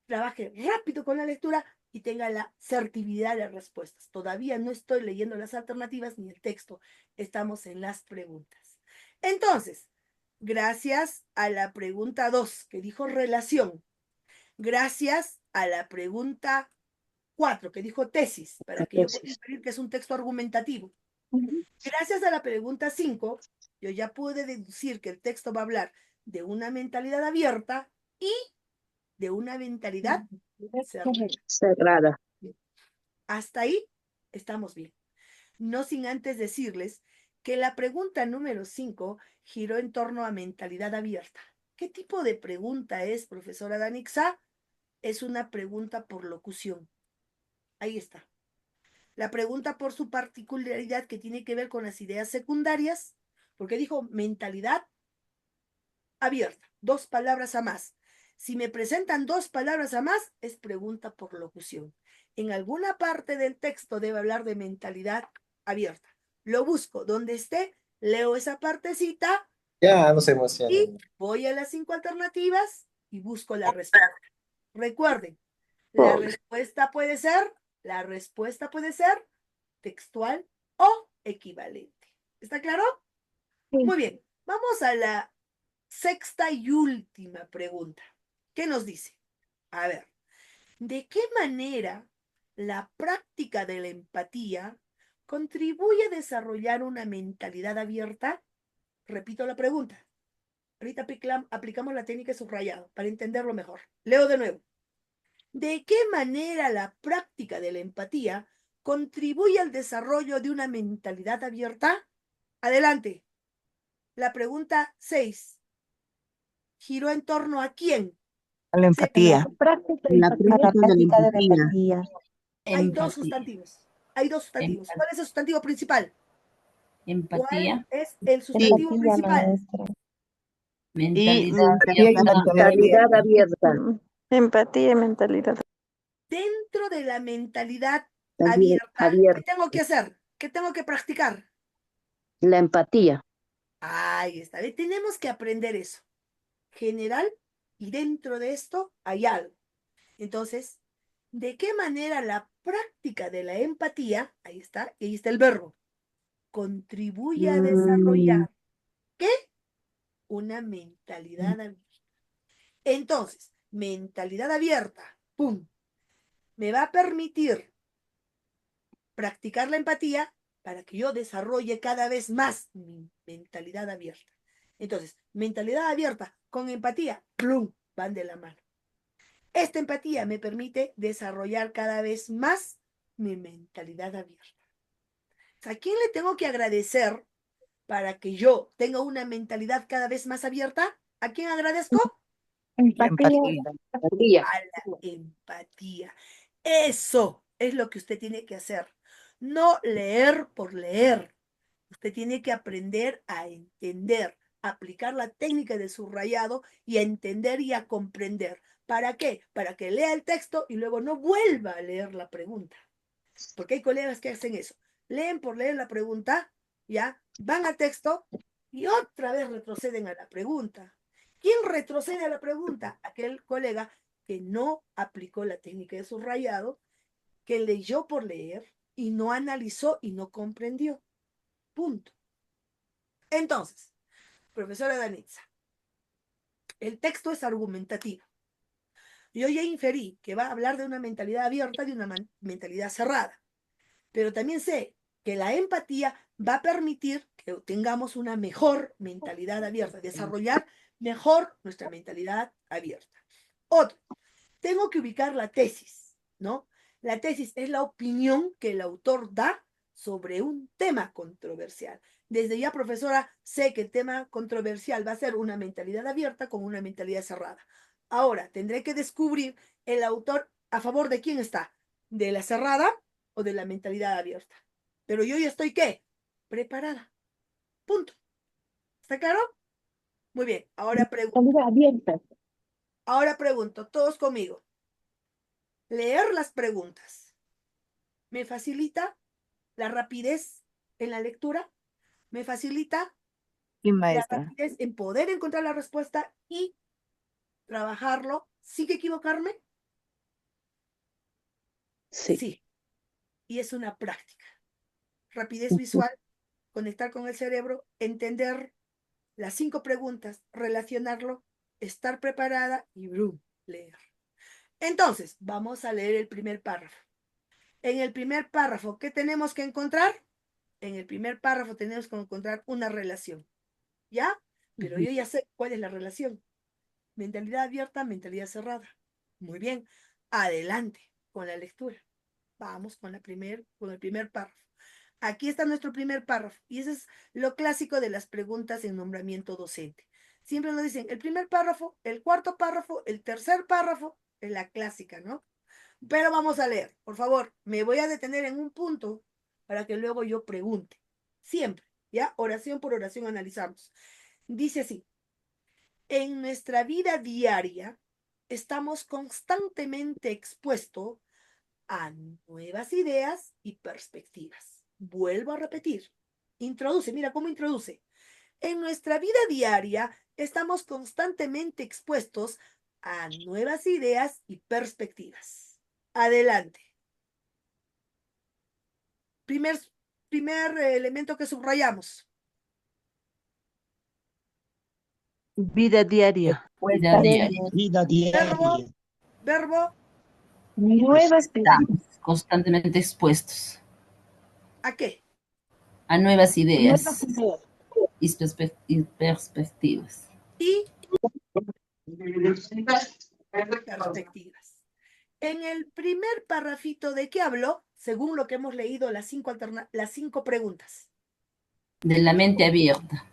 trabaje rápido con la lectura y tenga la certividad de las respuestas. Todavía no estoy leyendo las alternativas ni el texto. Estamos en las preguntas. Entonces, gracias a la pregunta 2 que dijo relación, gracias a la pregunta 4 que dijo tesis, para que yo pueda inferir que es un texto argumentativo. Gracias a la pregunta 5, yo ya pude deducir que el texto va a hablar de una mentalidad abierta y de una mentalidad cerrada. Cerrada. Hasta ahí estamos bien. No sin antes decirles que la pregunta número 5 giró en torno a mentalidad abierta. ¿Qué tipo de pregunta es, profesora Danixa? Es una pregunta por locución. Ahí está. La pregunta por su particularidad que tiene que ver con las ideas secundarias, porque dijo mentalidad abierta, 2 palabras a más. Si me presentan 2 palabras a más, es pregunta por locución. En alguna parte del texto debe hablar de mentalidad abierta. Lo busco donde esté, leo esa partecita. Ya, no se emociona. Y voy a las 5 alternativas y busco la respuesta. Recuerden, la respuesta puede ser textual o equivalente. ¿Está claro? Muy bien, vamos a la sexta y última pregunta. ¿Qué nos dice? A ver, ¿de qué manera la práctica de la empatía contribuye a desarrollar una mentalidad abierta? Repito la pregunta. Ahorita aplicamos la técnica de subrayado para entenderlo mejor. Leo de nuevo. ¿De qué manera la práctica de la empatía contribuye al desarrollo de una mentalidad abierta? Adelante. La pregunta 6 giró en torno a quién. A la empatía. La A la práctica de la práctica de la empatía. empatía. Hay 2 Empatía. sustantivos. Hay 2 sustantivos. Empa- ¿Cuál es el sustantivo principal? ¿Cuál Empatía. es el Y sustantivo Empatía, principal? maestra. Y mentalidad mentalidad y abierta. Mentalidad abierta. Empatía y mentalidad. Dentro de la mentalidad También abierta, ¿qué abierta. tengo que hacer? ¿Qué tengo que practicar? La empatía. Ahí está. Tenemos que aprender eso. General, y dentro de esto hay algo. Entonces, ¿de qué manera la práctica de la empatía, ahí está el verbo, contribuye a desarrollar, ¿qué? Una mentalidad abierta. Entonces, mentalidad abierta, ¡pum!, me va a permitir practicar la empatía para que yo desarrolle cada vez más mi mentalidad abierta. Entonces, mentalidad abierta con empatía, ¡plum!, van de la mano. Esta empatía me permite desarrollar cada vez más mi mentalidad abierta. ¿A quién le tengo que agradecer para que yo tenga una mentalidad cada vez más abierta? ¿A quién agradezco? La Empatía. empatía. A la empatía. Eso es lo que usted tiene que hacer. No leer por leer. Usted tiene que aprender a entender, aplicar la técnica de subrayado y a entender y a comprender. ¿Para qué? Para que lea el texto y luego no vuelva a leer la pregunta. Porque hay colegas que hacen eso. Leen por leer la pregunta, ya, van al texto y otra vez retroceden a la pregunta. ¿Quién retrocede a la pregunta? Aquel colega que no aplicó la técnica de subrayado, que leyó por leer y no analizó y no comprendió. Punto. Entonces, profesora Danitza, el texto es argumentativo. Yo ya inferí que va a hablar de una mentalidad abierta y de una mentalidad cerrada. Pero también sé que la empatía va a permitir que tengamos una mejor mentalidad abierta, desarrollar mejor nuestra mentalidad abierta. Otro, tengo que ubicar la tesis, ¿no? La tesis es la opinión que el autor da sobre un tema controversial. Desde ya, profesora, sé que el tema controversial va a ser una mentalidad abierta con una mentalidad cerrada. Ahora, tendré que descubrir el autor a favor de quién está, de la cerrada o de la mentalidad abierta. Pero yo ya estoy, ¿qué? Preparada. Punto. ¿Está claro? Muy bien. Ahora pregunto, todos conmigo. Leer las preguntas me facilita la rapidez en la lectura, me facilita Sí, la maestra. rapidez en poder encontrar la respuesta y trabajarlo sin equivocarme. Sí. Sí. Y es una práctica. Rapidez visual, conectar con el cerebro, entender las 5 preguntas, relacionarlo, estar preparada y brum, leer. Entonces, vamos a leer el primer párrafo. En el primer párrafo, ¿qué tenemos que encontrar? En el primer párrafo tenemos que encontrar una relación, ¿ya? Pero yo ya sé cuál es la relación. Mentalidad abierta, mentalidad cerrada. Muy bien. Adelante con la lectura. Vamos con el primer párrafo. Aquí está nuestro primer párrafo. Y eso es lo clásico de las preguntas en nombramiento docente. Siempre nos dicen el primer párrafo, el cuarto párrafo, el tercer párrafo, es la clásica, ¿no? Pero vamos a leer, por favor, me voy a detener en un punto para que luego yo pregunte. Siempre, ¿ya? Oración por oración analizamos. Dice así, en nuestra vida diaria estamos constantemente expuestos a nuevas ideas y perspectivas. Vuelvo a repetir. Introduce, mira cómo introduce. En nuestra vida diaria estamos constantemente expuestos a nuevas ideas y perspectivas. Adelante. Primer elemento que subrayamos. Vida diaria. Vida diaria. Vida diaria. Verbo, Nuevas Estamos constantemente expuestos ¿a qué? a nuevas nuevas ideas ideas. y perspectivas. Y perspectivas. En el primer parrafito, ¿de qué habló? Según lo que hemos leído, las 5 preguntas. De la mente abierta.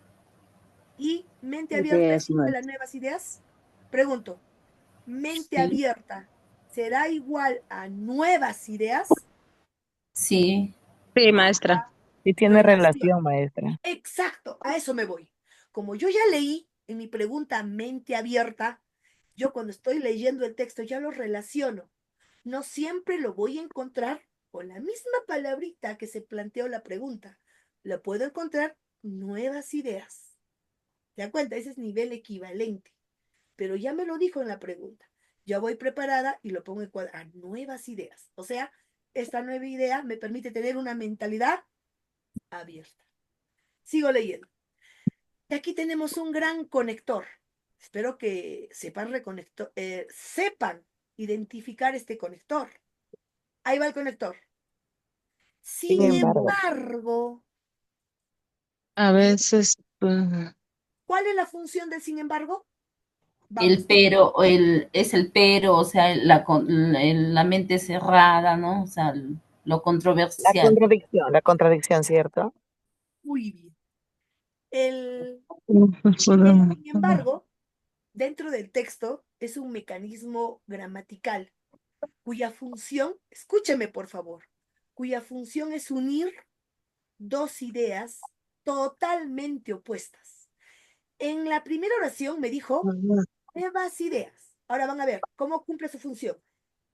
¿Y mente abierta es igual a nuevas ideas? Pregunto, ¿mente Sí. abierta será igual a nuevas ideas? Sí. Sí, maestra. Sí tiene relación, maestra. Exacto, a eso me voy. Como yo ya leí en mi pregunta mente abierta, yo cuando estoy leyendo el texto ya lo relaciono. No siempre lo voy a encontrar con la misma palabrita que se planteó la pregunta. Lo puedo encontrar nuevas ideas. ¿Te das cuenta? Ese es nivel equivalente. Pero ya me lo dijo en la pregunta. Ya voy preparada y lo pongo en cuadro a nuevas ideas. O sea, esta nueva idea me permite tener una mentalidad abierta. Sigo leyendo. Y aquí tenemos un gran conector. Espero que sepan identificar este conector. Ahí va el conector. Sin Sin embargo, embargo, A veces, ¿cuál es la función del sin embargo? El Vamos. pero, es el pero, o sea, la mente cerrada, ¿no? O sea, lo controversial. la contradicción, ¿cierto? Muy bien. El podemos. sin embargo, dentro del texto es un mecanismo gramatical cuya función, escúcheme por favor, cuya función es unir dos ideas totalmente opuestas. En la primera oración me dijo nuevas ideas. Ahora van a ver cómo cumple su función.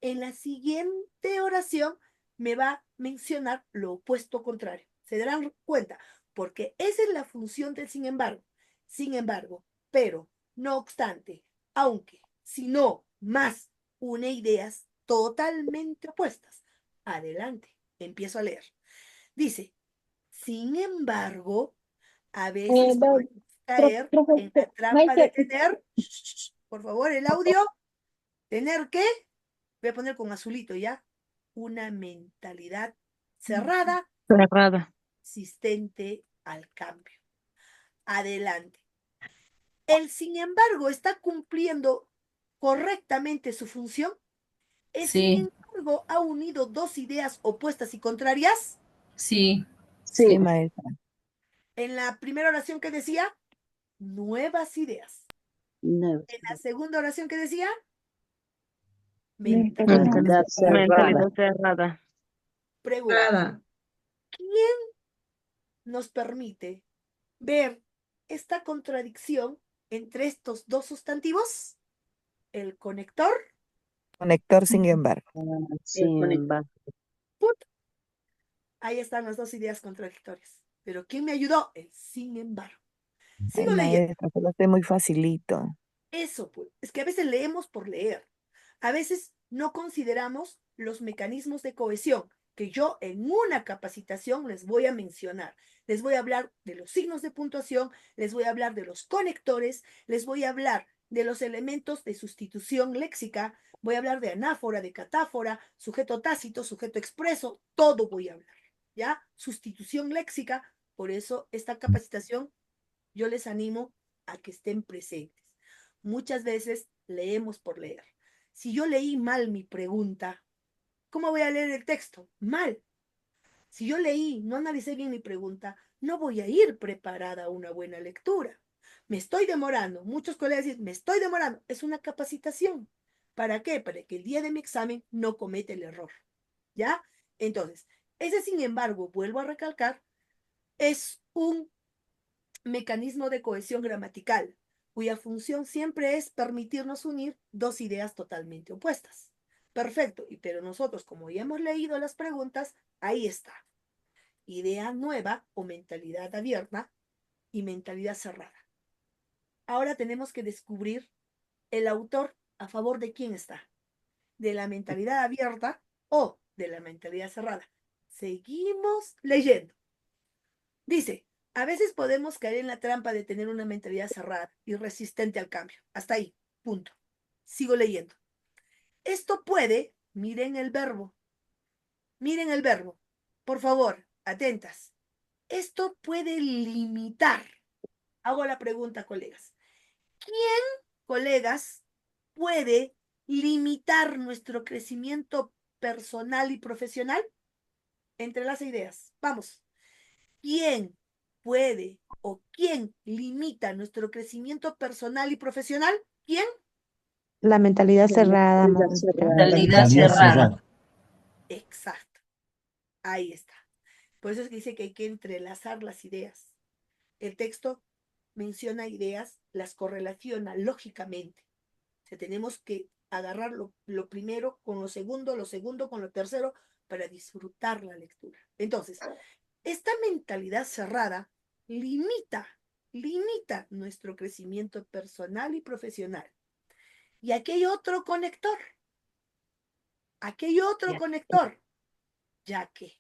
En la siguiente oración me va a mencionar lo opuesto contrario. Se darán cuenta, porque esa es la función del sin embargo. Sin embargo, pero, no obstante, aunque, si no, más, une ideas totalmente opuestas. Adelante, empiezo a leer. Dice, sin embargo, a veces puedes caer en la trampa de Maestra, tener, por favor, el audio, tener que, voy a poner con azulito ya, una mentalidad cerrada, Cerrada. resistente al cambio. Adelante. El, sin embargo, está cumpliendo correctamente su función. El, sin Sí, embargo, ha unido dos ideas opuestas y contrarias. sí, Sí, maestra. En la primera oración que decía, nuevas ideas. No. En la segunda oración que decía, Mentalidad cerrada. mentalidad cerrada. pregunta. ¿Quién nos permite ver esta contradicción entre estos dos sustantivos? El conector. Conector, sin embargo. Sin embargo. Put. Ahí están las dos ideas contradictorias. Pero ¿quién me ayudó? El sin embargo. Ay, Sigo leyendo. maestra, se lo hace muy facilito. Eso, pues, es que a veces leemos por leer. A veces no consideramos los mecanismos de cohesión que yo en una capacitación les voy a mencionar. Les voy a hablar de los signos de puntuación, les voy a hablar de los conectores, les voy a hablar de los elementos de sustitución léxica, voy a hablar de anáfora, de catáfora, sujeto tácito, sujeto expreso, todo voy a hablar, ¿ya? Sustitución léxica, por eso esta capacitación yo les animo a que estén presentes. Muchas veces leemos por leer. Si yo leí mal mi pregunta, ¿cómo voy a leer el texto? Mal. Si yo leí, no analicé bien mi pregunta, no voy a ir preparada a una buena lectura. Me estoy demorando. Muchos colegas dicen, me estoy demorando. Es una capacitación. ¿Para qué? Para que el día de mi examen no cometa el error. ¿Ya? Entonces, ese, sin embargo, vuelvo a recalcar, es un mecanismo de cohesión gramatical, cuya función siempre es permitirnos unir dos ideas totalmente opuestas. Perfecto, pero nosotros, como ya hemos leído las preguntas, ahí está. Idea nueva o mentalidad abierta y mentalidad cerrada. Ahora tenemos que descubrir el autor a favor de quién está, de la mentalidad abierta o de la mentalidad cerrada. Seguimos leyendo. Dice, a veces podemos caer en la trampa de tener una mentalidad cerrada y resistente al cambio. Hasta ahí, punto. Sigo leyendo. Esto puede, miren el verbo, por favor, atentas. Esto puede limitar. Hago la pregunta, colegas. ¿Quién, colegas, puede limitar nuestro crecimiento personal y profesional? Entre las ideas. Vamos. ¿Quién puede o quién limita nuestro crecimiento personal y profesional? ¿Quién? La mentalidad cerrada, maestra. mentalidad cerrada. Exacto. Ahí está. Por eso es que dice que hay que entrelazar las ideas. El texto menciona ideas, las correlaciona lógicamente. O sea, tenemos que agarrar lo primero con lo segundo con lo tercero, para disfrutar la lectura. Entonces, esta mentalidad cerrada limita nuestro crecimiento personal y profesional. Y aquí hay otro conector, ya que,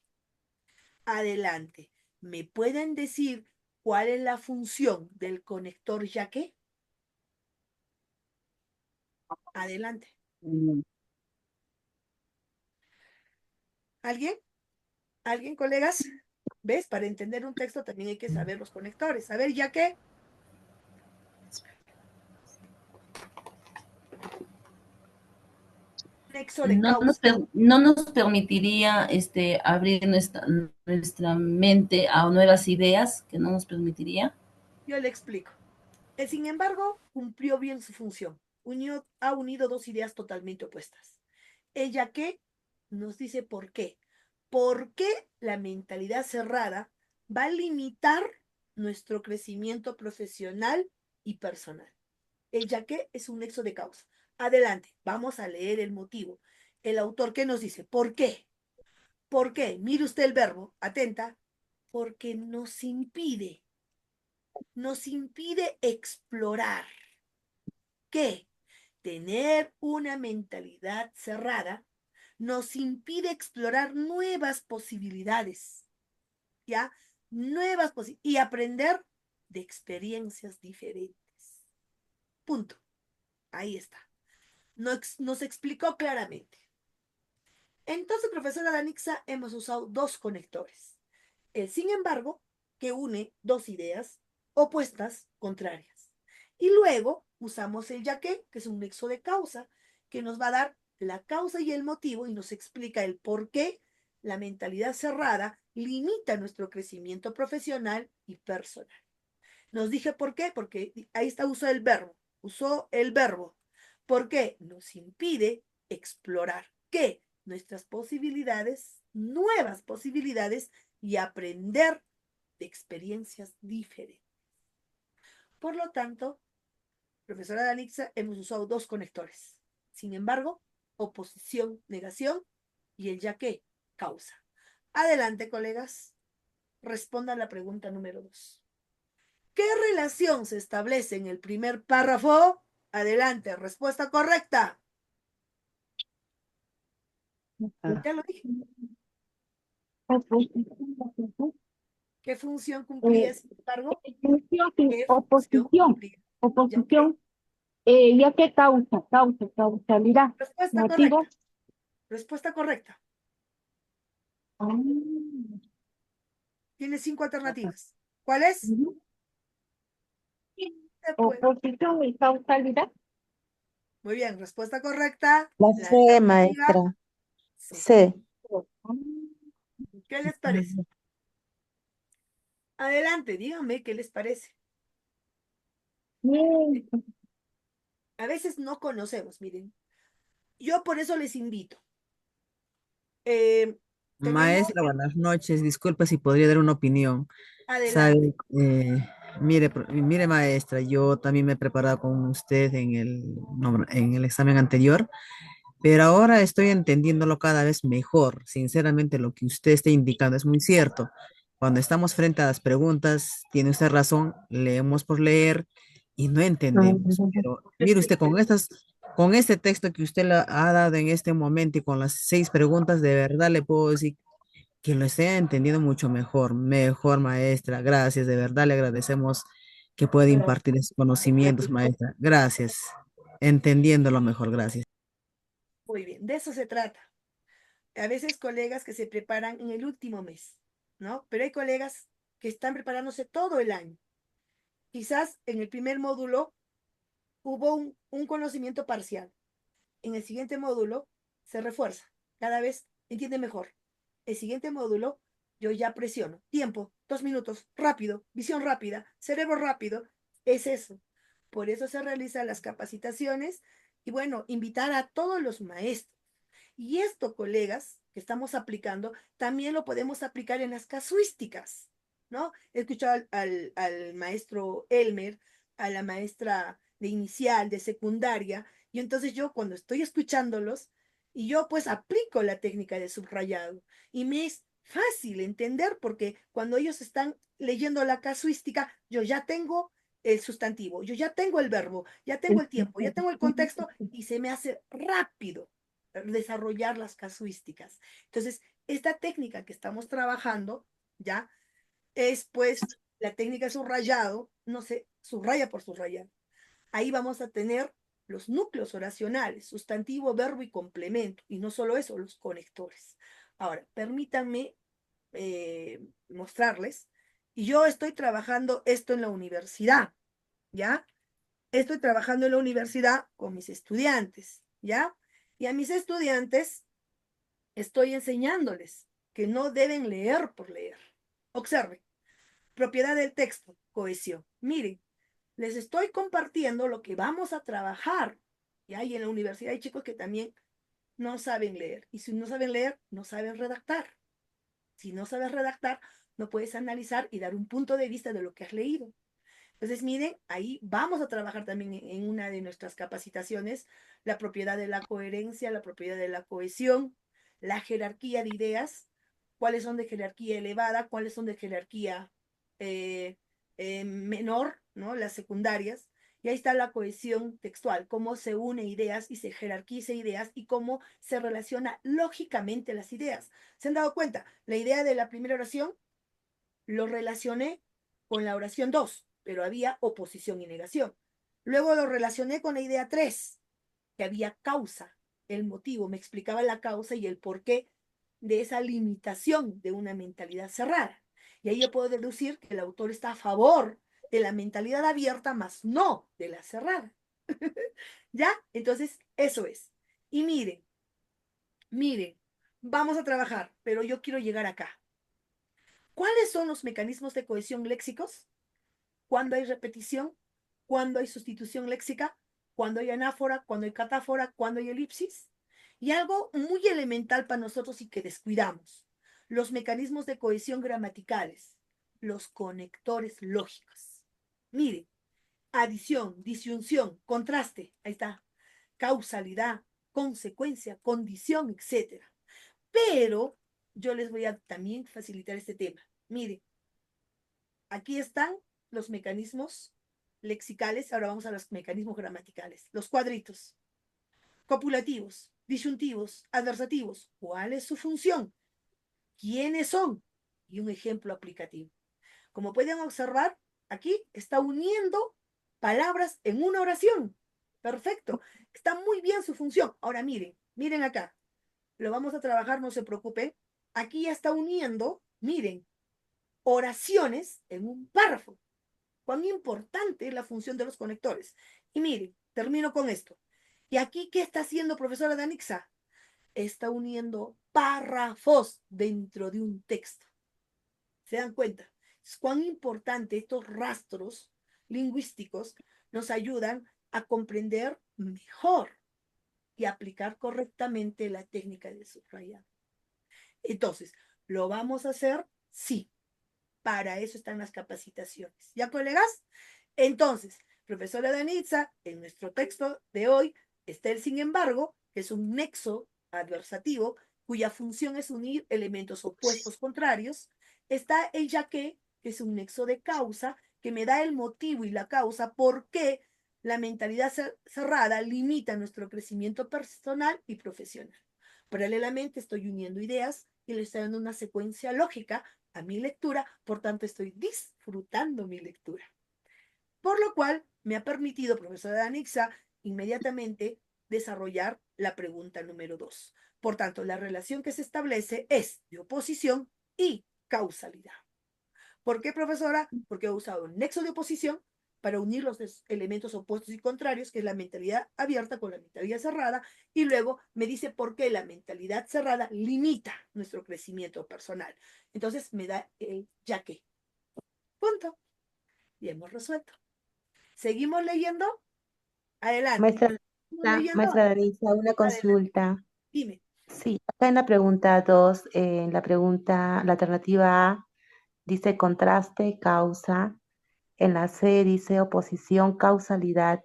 adelante, ¿me pueden decir ¿Cuál es la función del conector ya que? Adelante. ¿Alguien? ¿Alguien, colegas? ¿Ves? Para entender un texto también hay que saber los conectores. A ver, ya que. Nexo de causa. No nos permitiría abrir nuestra mente a nuevas ideas, que no nos permitiría. Yo le explico. Sin embargo, cumplió bien su función. Ha unido dos ideas totalmente opuestas. Ella que nos dice por qué. ¿Por qué la mentalidad cerrada va a limitar nuestro crecimiento profesional y personal? Ella que es un nexo de causa. Adelante, vamos a leer el motivo. El autor, ¿qué nos dice? ¿Por qué? ¿Por qué? Mire usted el verbo, atenta, porque nos impide explorar. ¿Qué? Tener una mentalidad cerrada nos impide explorar nuevas posibilidades, ¿ya? Y aprender de experiencias diferentes. Punto. Ahí está. Nos explicó claramente. Entonces, profesora Danixa, hemos usado dos conectores. El sin embargo, que une dos ideas opuestas, contrarias. Y luego usamos el ya que es un nexo de causa, que nos va a dar la causa y el motivo y nos explica el por qué la mentalidad cerrada limita nuestro crecimiento profesional y personal. Nos dije por qué, porque ahí está usó el verbo. ¿Por qué? Nos impide explorar. ¿Qué? Nuestras posibilidades, nuevas posibilidades y aprender de experiencias diferentes. Por lo tanto, profesora Danixa, hemos usado dos conectores. Sin embargo, oposición, negación y el ya que, causa. Adelante, colegas. Respondan la pregunta número 2. ¿Qué relación se establece en el primer párrafo? Adelante, respuesta correcta. Ya lo dije. ¿Qué función cumplía, sin embargo? ¿Qué función cumplía? Oposición, ya que causalidad, Respuesta motivo. correcta. Respuesta correcta. Ah, Tiene 5 alternativas. ¿Cuál es? ujú. Se puede. Oposición y causalidad. Muy bien, respuesta correcta. La La C, alternativa maestra. C. C. ¿Qué les parece? Adelante, díganme qué les parece. Bien. A veces no conocemos, miren. Yo por eso les invito. Tenemos, Maestra, buenas noches. Disculpe si podría dar una opinión. adelante. Sabe, mire, maestra, yo también me he preparado con usted en el examen anterior, pero ahora estoy entendiéndolo cada vez mejor. Sinceramente, lo que usted está indicando es muy cierto. Cuando estamos frente a las preguntas, tiene usted razón, leemos por leer y no entendemos. Pero mire usted, con este texto que usted le ha dado en este momento y con las 6 preguntas, de verdad le puedo decir que lo esté entendiendo mucho mejor, mejor, maestra. Gracias, de verdad le agradecemos que pueda impartir esos conocimientos, maestra. Gracias. Entendiéndolo mejor, gracias. Muy bien, de eso se trata. A veces colegas que se preparan en el último mes, ¿no? Pero hay colegas que están preparándose todo el año. Quizás en el primer módulo hubo un conocimiento parcial. En el siguiente módulo se refuerza. Cada vez entiende mejor. El siguiente módulo yo ya presiono. Tiempo, 2 minutos, rápido, visión rápida, cerebro rápido. Es eso. Por eso se realizan las capacitaciones y bueno, invitar a todos los maestros. Y esto, colegas, que estamos aplicando, también lo podemos aplicar en las casuísticas, ¿no? He escuchado al maestro Elmer, a la maestra de inicial, de secundaria, y entonces yo cuando estoy escuchándolos, y yo pues aplico la técnica de subrayado, y me es fácil entender porque cuando ellos están leyendo la casuística, yo ya tengo el sustantivo, yo ya tengo el verbo, ya tengo el tiempo, ya tengo el contexto, y se me hace rápido desarrollar las casuísticas. Entonces, esta técnica que estamos trabajando, ¿ya? Es pues la técnica de subrayado, no se subraya por subrayar. Ahí vamos a tener los núcleos oracionales, sustantivo, verbo y complemento. Y no solo eso, los conectores. Ahora, permítanme mostrarles. Y yo estoy trabajando esto en la universidad, ¿ya? Estoy trabajando en la universidad con mis estudiantes, ¿ya? Y a mis estudiantes estoy enseñándoles que no deben leer por leer. Observen, propiedad del texto, cohesión. Miren, les estoy compartiendo lo que vamos a trabajar. ¿Ya? Y en la universidad hay chicos que también no saben leer. Y si no saben leer, no saben redactar. Si no sabes redactar, no puedes analizar y dar un punto de vista de lo que has leído. Entonces, miren, ahí vamos a trabajar también en una de nuestras capacitaciones, la propiedad de la coherencia, la propiedad de la cohesión, la jerarquía de ideas, cuáles son de jerarquía elevada, cuáles son de jerarquía eh, menor, ¿no? Las secundarias. Y ahí está la cohesión textual, cómo se une ideas y se jerarquiza ideas y cómo se relaciona lógicamente las ideas. ¿Se han dado cuenta? La idea de la primera oración lo relacioné con la oración 2, pero había oposición y negación. Luego lo relacioné con la idea 3, que había causa, el motivo, me explicaba la causa y el porqué de esa limitación de una mentalidad cerrada. Y ahí yo puedo deducir que el autor está a favor de la mentalidad abierta, más no de la cerrada. ¿Ya? Entonces, eso es. Y miren, vamos a trabajar, pero yo quiero llegar acá. ¿Cuáles son los mecanismos de cohesión léxicos? Cuando hay repetición, cuando hay sustitución léxica, cuando hay anáfora, cuando hay catáfora, cuando hay elipsis. Y algo muy elemental para nosotros y que descuidamos, los mecanismos de cohesión gramaticales, los conectores lógicos. Mire, adición, disyunción, contraste, ahí está, causalidad, consecuencia, condición, etcétera. Pero yo les voy a también facilitar este tema. Mire, aquí están los mecanismos lexicales, ahora vamos a los mecanismos gramaticales. Los cuadritos, copulativos, disyuntivos, adversativos. ¿Cuál es su función? ¿Quiénes son? Y un ejemplo aplicativo. Como pueden observar, aquí está uniendo palabras en una oración. Perfecto. Está muy bien su función. Ahora miren acá. Lo vamos a trabajar, no se preocupen. Aquí ya está uniendo, miren, oraciones en un párrafo. Cuán importante es la función de los conectores. Y miren, termino con esto. ¿Y aquí qué está haciendo profesora Danixa? Está uniendo párrafos dentro de un texto. ¿Se dan cuenta? Es cuán importante estos rastros lingüísticos nos ayudan a comprender mejor y aplicar correctamente la técnica de subrayado. Entonces, ¿lo vamos a hacer? Sí. Para eso están las capacitaciones. ¿Ya, colegas? Entonces, profesora Danitza, en nuestro texto de hoy está el sin embargo, que es un nexo adversativo, cuya función es unir elementos opuestos contrarios. Está el ya que es un nexo de causa, que me da el motivo y la causa por qué la mentalidad cerrada limita nuestro crecimiento personal y profesional. Paralelamente estoy uniendo ideas y le estoy dando una secuencia lógica a mi lectura, por tanto estoy disfrutando mi lectura. Por lo cual me ha permitido, profesora Danixa, inmediatamente desarrollar la pregunta número 2. Por tanto, la relación que se establece es de oposición y causalidad. ¿Por qué, profesora? Porque he usado un nexo de oposición para unir los elementos opuestos y contrarios, que es la mentalidad abierta con la mentalidad cerrada, y luego me dice por qué la mentalidad cerrada limita nuestro crecimiento personal. Entonces me da el ya que. Punto. Y hemos resuelto. ¿Seguimos leyendo? Adelante. Maestra, ¿Seguimos leyendo? maestra Danisa, una Adelante. consulta. Dime. Sí, acá en la pregunta 2, en la pregunta, la alternativa A dice contraste, causa. En la C dice oposición, causalidad.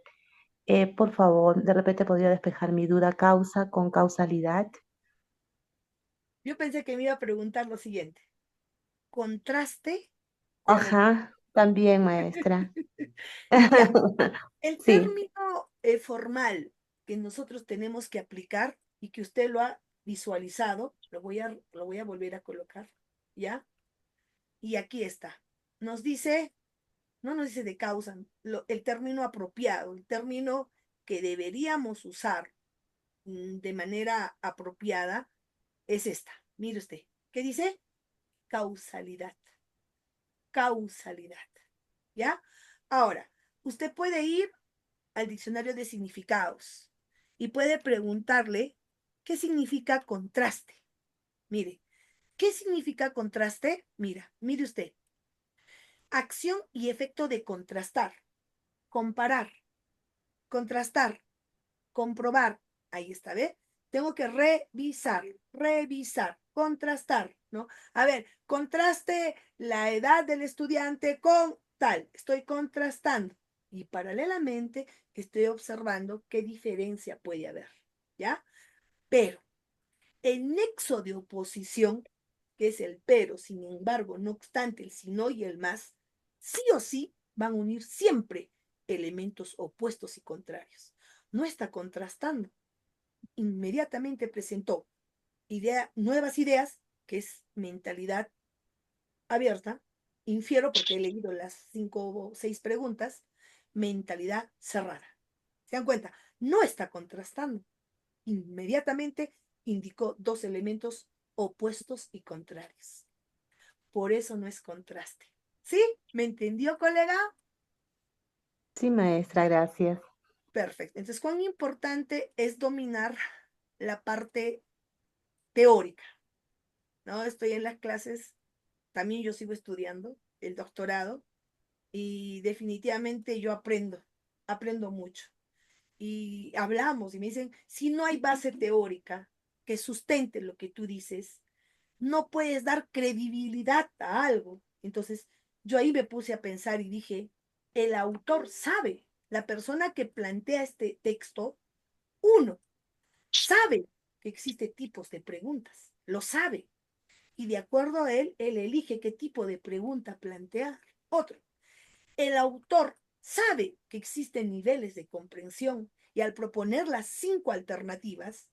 Por favor, de repente podría despejar mi duda, causa con causalidad. Yo pensé que me iba a preguntar lo siguiente. Contraste con Ajá, también, maestra. ya. El Sí, término formal que nosotros tenemos que aplicar y que usted lo ha visualizado, lo voy a volver a colocar, ¿ya? Y aquí está. nos dice, no nos dice de causa, el término apropiado, el término que deberíamos usar de manera apropiada es esta. Mire usted, ¿qué dice? Causalidad. Causalidad. ¿Ya? Ahora, usted puede ir al diccionario de significados y puede preguntarle qué significa contraste. Mire, ¿qué significa contraste? Mire usted. Acción y efecto de contrastar, comparar, contrastar, comprobar. Ahí está, ¿ve? Tengo que revisar, contrastar, ¿no? A ver, contraste la edad del estudiante con tal. Estoy contrastando. Y paralelamente estoy observando qué diferencia puede haber, ¿ya? Pero el nexo de oposición, que es el pero, sin embargo, no obstante, el si no y el más, sí o sí van a unir siempre elementos opuestos y contrarios. No está contrastando. Inmediatamente presentó nuevas ideas, que es mentalidad abierta. Infiero, porque he leído las 5 o 6 preguntas, mentalidad cerrada. ¿Se dan cuenta? No está contrastando. Inmediatamente indicó 2 elementos opuestos y contrarios. Por eso no es contraste. ¿Sí? ¿Me entendió, colega? Sí, maestra, gracias. Perfecto. Entonces, ¿cuán importante es dominar la parte teórica? ¿No? Estoy en las clases, también yo sigo estudiando el doctorado y definitivamente yo aprendo mucho. Y hablamos y me dicen, si no hay base teórica que sustente lo que tú dices, no puedes dar credibilidad a algo. Entonces, yo ahí me puse a pensar y dije, el autor sabe, la persona que plantea este texto, uno, sabe que existen tipos de preguntas, lo sabe. Y de acuerdo a él elige qué tipo de pregunta plantear. Otro, el autor sabe que existen niveles de comprensión y al proponer las 5 alternativas,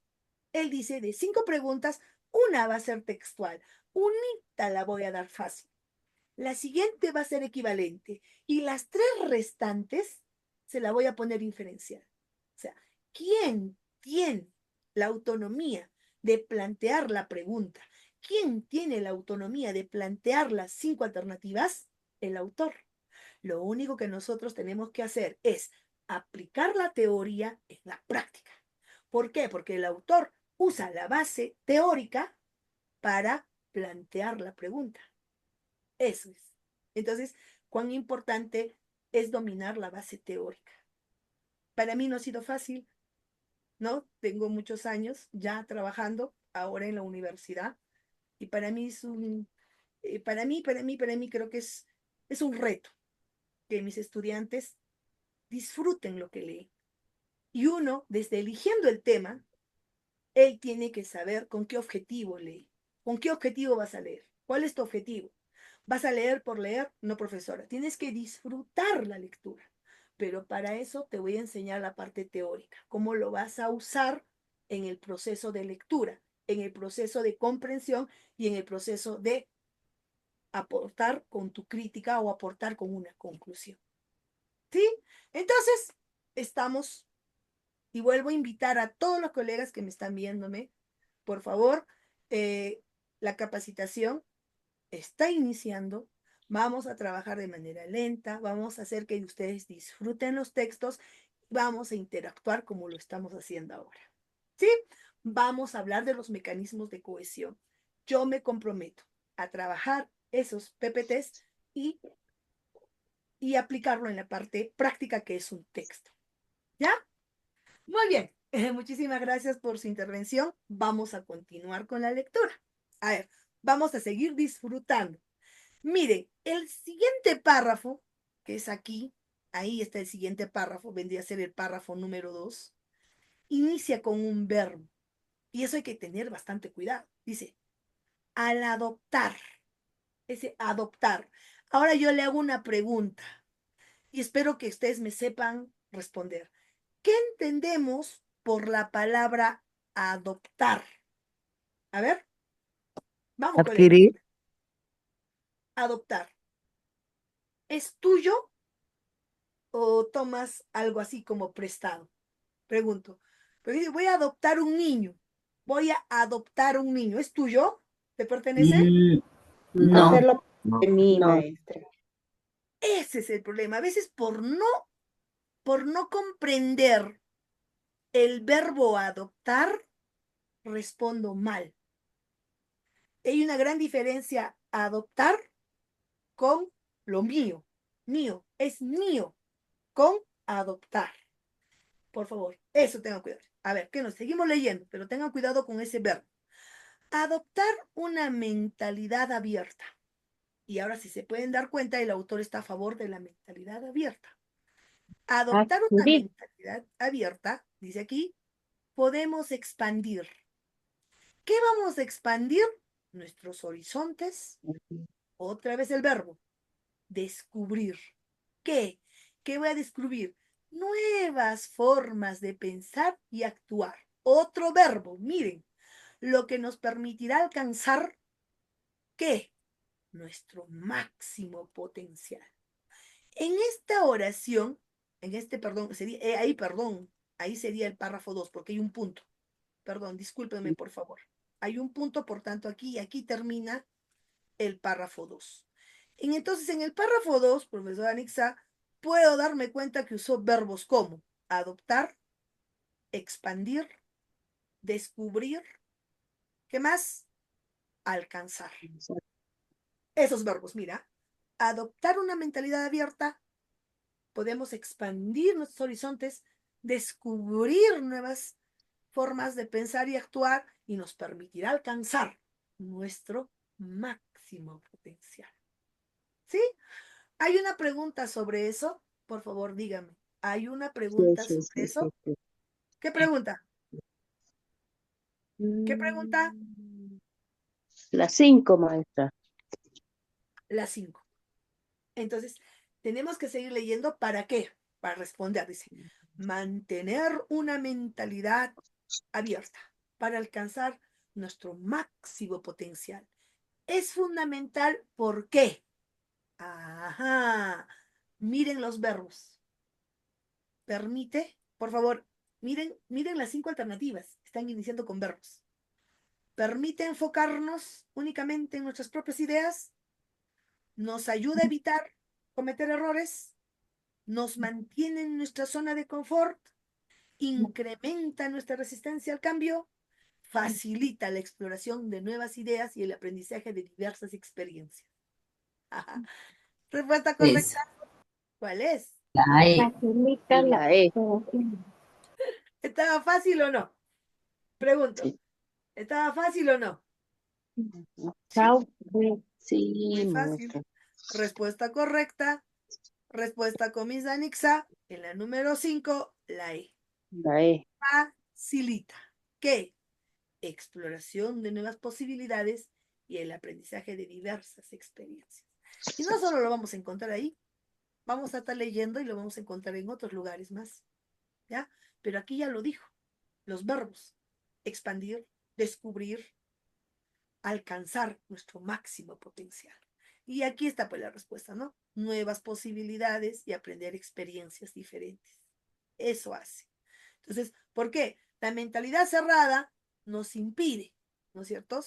él dice de 5 preguntas, una va a ser textual, unita la voy a dar fácil, la siguiente va a ser equivalente y las 3 restantes se la voy a poner inferencial. O sea, ¿quién tiene la autonomía de plantear la pregunta? ¿Quién tiene la autonomía de plantear las 5 alternativas? El autor. Lo único que nosotros tenemos que hacer es aplicar la teoría en la práctica. ¿Por qué? Porque el autor usa la base teórica para plantear la pregunta. Eso es. Entonces, cuán importante es dominar la base teórica. Para mí no ha sido fácil, ¿no? Tengo muchos años ya trabajando ahora en la universidad y para mí es para mí creo que es un reto que mis estudiantes disfruten lo que leen. Y uno, desde eligiendo el tema, él tiene que saber con qué objetivo lee. ¿Con qué objetivo vas a leer? ¿Cuál es tu objetivo? ¿Vas a leer por leer? No, profesora. Tienes que disfrutar la lectura. Pero para eso te voy a enseñar la parte teórica, cómo lo vas a usar en el proceso de lectura, en el proceso de comprensión y en el proceso de aportar con tu crítica o aportar con una conclusión. ¿Sí? Entonces, estamos, y vuelvo a invitar a todos los colegas que me están viéndome, por favor, la capacitación está iniciando, vamos a trabajar de manera lenta, vamos a hacer que ustedes disfruten los textos, vamos a interactuar como lo estamos haciendo ahora. ¿Sí? Vamos a hablar de los mecanismos de cohesión. Yo me comprometo a trabajar esos PPTs y aplicarlo en la parte práctica que es un texto. ¿Ya? Muy bien. Muchísimas gracias por su intervención. Vamos a continuar con la lectura. A ver, vamos a seguir disfrutando. Miren, el siguiente párrafo, que es aquí, ahí está el siguiente párrafo, vendría a ser el párrafo número 2, inicia con un verbo. Y eso hay que tener bastante cuidado. Dice, al adoptar, ese adoptar. Ahora yo le hago una pregunta y espero que ustedes me sepan responder. ¿Qué entendemos por la palabra adoptar? A ver, vamos, colega. Adquirir, Adoptar. ¿Es tuyo o tomas algo así como prestado? Pregunto. Pero dice, voy a adoptar un niño. Voy a adoptar un niño. ¿Es tuyo? ¿Te pertenece? No. Hacerlo No, de mí, no. maestra. Ese es el problema. A veces por no comprender el verbo adoptar, respondo mal. Hay una gran diferencia adoptar con lo mío. Mío, es mío, con adoptar. Por favor, eso tengan cuidado. A ver, que nos seguimos leyendo, pero tengan cuidado con ese verbo. Adoptar una mentalidad abierta. Y ahora, si se pueden dar cuenta, el autor está a favor de la mentalidad abierta. Adoptar una Adquirir. mentalidad abierta, dice aquí, podemos expandir. ¿Qué vamos a expandir? Nuestros horizontes. Otra vez el verbo. Descubrir. ¿Qué? ¿Qué voy a descubrir? Nuevas formas de pensar y actuar. Otro verbo, miren, lo que nos permitirá alcanzar, ¿qué? Nuestro máximo potencial. En esta oración, ahí sería el párrafo 2, porque hay un punto. Perdón, discúlpenme, por favor. Hay un punto, por tanto, aquí termina el párrafo 2. Entonces, en el párrafo 2, profesor Anixa, puedo darme cuenta que usó verbos como adoptar, expandir, descubrir, ¿qué más? Alcanzar. Esos verbos, mira, adoptar una mentalidad abierta, podemos expandir nuestros horizontes, descubrir nuevas formas de pensar y actuar y nos permitirá alcanzar nuestro máximo potencial. ¿Sí? ¿Hay una pregunta sobre eso? Por favor, dígame. ¿Hay una pregunta Sí, sobre sí, sí, eso? sí. ¿Qué pregunta? ¿Qué pregunta? La 5, maestra. La 5. Entonces, tenemos que seguir leyendo. ¿Para qué? Para responder, dice. Mantener una mentalidad abierta para alcanzar nuestro máximo potencial. Es fundamental. ¿Por qué? Ajá. Miren los verbos. Permite, por favor, miren las 5 alternativas. Están iniciando con verbos. Permite enfocarnos únicamente en nuestras propias ideas. Nos ayuda a evitar cometer errores. Nos mantiene en nuestra zona de confort. Incrementa nuestra resistencia al cambio. Facilita la exploración de nuevas ideas y el aprendizaje de diversas experiencias. Ajá. Respuesta Es correcta. ¿Cuál es? la E. Facilita la La E. operación. ¿Estaba fácil o no? Pregunto. Sí. ¿Estaba fácil o no? Chao. Sí, Muy fácil. maestra. Respuesta correcta. Respuesta con Miss Anixa. En la número 5, la E. La E. Facilita. ¿Qué? Exploración de nuevas posibilidades y el aprendizaje de diversas experiencias. Y no solo lo vamos a encontrar ahí, vamos a estar leyendo y lo vamos a encontrar en otros lugares más. ¿Ya? Pero aquí ya lo dijo. Los verbos. Expandir, descubrir, alcanzar nuestro máximo potencial. Y aquí está pues la respuesta, ¿no? Nuevas posibilidades y aprender experiencias diferentes. Eso hace. Entonces, ¿por qué? La mentalidad cerrada nos impide, ¿no es cierto?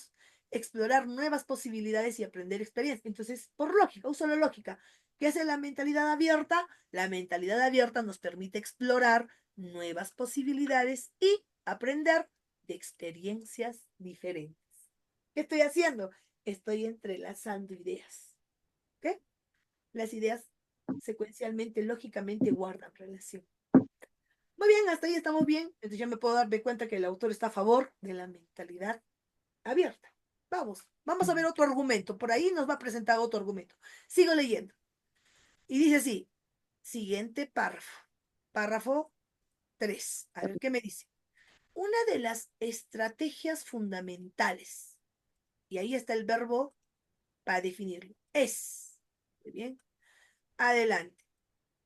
Explorar nuevas posibilidades y aprender experiencias. Entonces, por lógica, uso la lógica. ¿Qué hace la mentalidad abierta? La mentalidad abierta nos permite explorar nuevas posibilidades y aprender de experiencias diferentes. ¿Qué estoy haciendo? Estoy entrelazando ideas. ¿Ok? Las ideas secuencialmente, lógicamente, guardan relación. Muy bien, hasta ahí estamos bien. Entonces ya me puedo darme cuenta que el autor está a favor de la mentalidad abierta. Vamos a ver otro argumento. Por ahí nos va a presentar otro argumento. Sigo leyendo. Y dice así, siguiente párrafo. Párrafo 3. A ver qué me dice. Una de las estrategias fundamentales, y ahí está el verbo para definirlo, es, muy bien, adelante,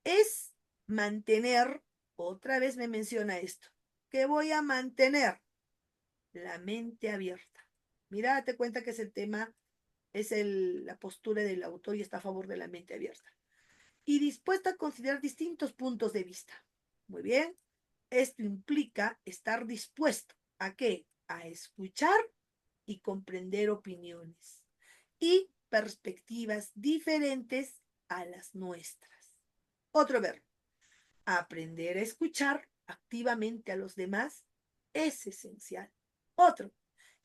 es mantener, otra vez me menciona esto, que voy a mantener la mente abierta. Mira, date cuenta que es el tema, es la postura del autor y está a favor de la mente abierta. y dispuesta a considerar distintos puntos de vista. Muy bien. Esto implica estar dispuesto ¿a qué? A escuchar y comprender opiniones y perspectivas diferentes a las nuestras. Otro verbo. Aprender a escuchar activamente a los demás es esencial. Otro.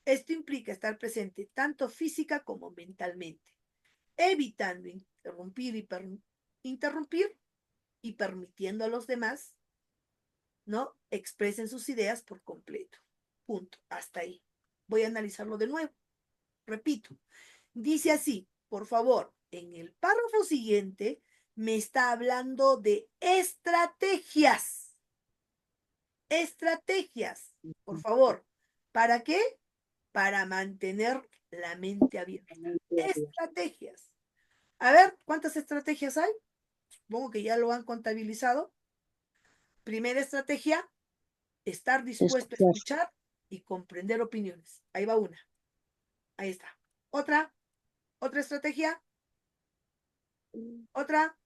Esto implica estar presente tanto física como mentalmente, evitando interrumpir y permitiendo a los demás, ¿no? Expresen sus ideas por completo. Punto. Hasta ahí. Voy a analizarlo de nuevo. Repito. Dice así, por favor, en el párrafo siguiente me está hablando de estrategias. Estrategias, por favor. ¿Para qué? Para mantener la mente abierta. Estrategias. A ver, ¿cuántas estrategias hay? Supongo que ya lo han contabilizado. Primera estrategia, estar dispuesto a escuchar y comprender opiniones. Ahí va una. Ahí está. Otra estrategia. Otra.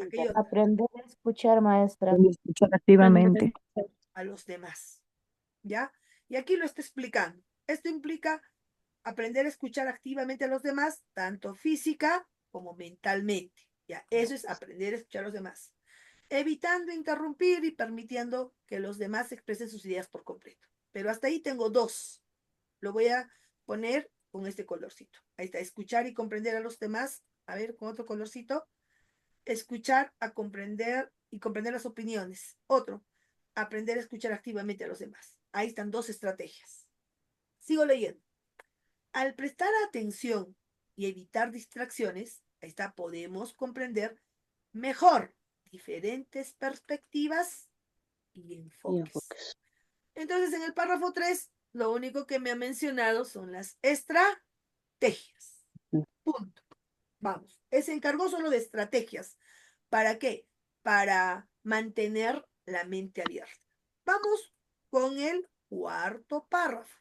Aquella otra. Aprender a escuchar, maestra. Escuchar activamente. A los demás. ¿Ya? Y aquí lo está explicando. Esto implica aprender a escuchar activamente a los demás, tanto física como mentalmente. ¿Ya? Eso es aprender a escuchar a los demás. Evitando interrumpir y permitiendo que los demás expresen sus ideas por completo. Pero hasta ahí tengo dos. Lo voy a poner con este colorcito. Ahí está, escuchar y comprender a los demás. A ver, con otro colorcito. Escuchar a comprender y comprender las opiniones. Otro, aprender a escuchar activamente a los demás. Ahí están dos estrategias. Sigo leyendo. Al prestar atención y evitar distracciones, ahí está, podemos comprender mejor diferentes perspectivas y enfoques. Entonces, en el párrafo 3, lo único que me ha mencionado son las estrategias. Punto. Vamos, se encargó solo de estrategias. ¿Para qué? Para mantener la mente abierta. Vamos con el cuarto párrafo.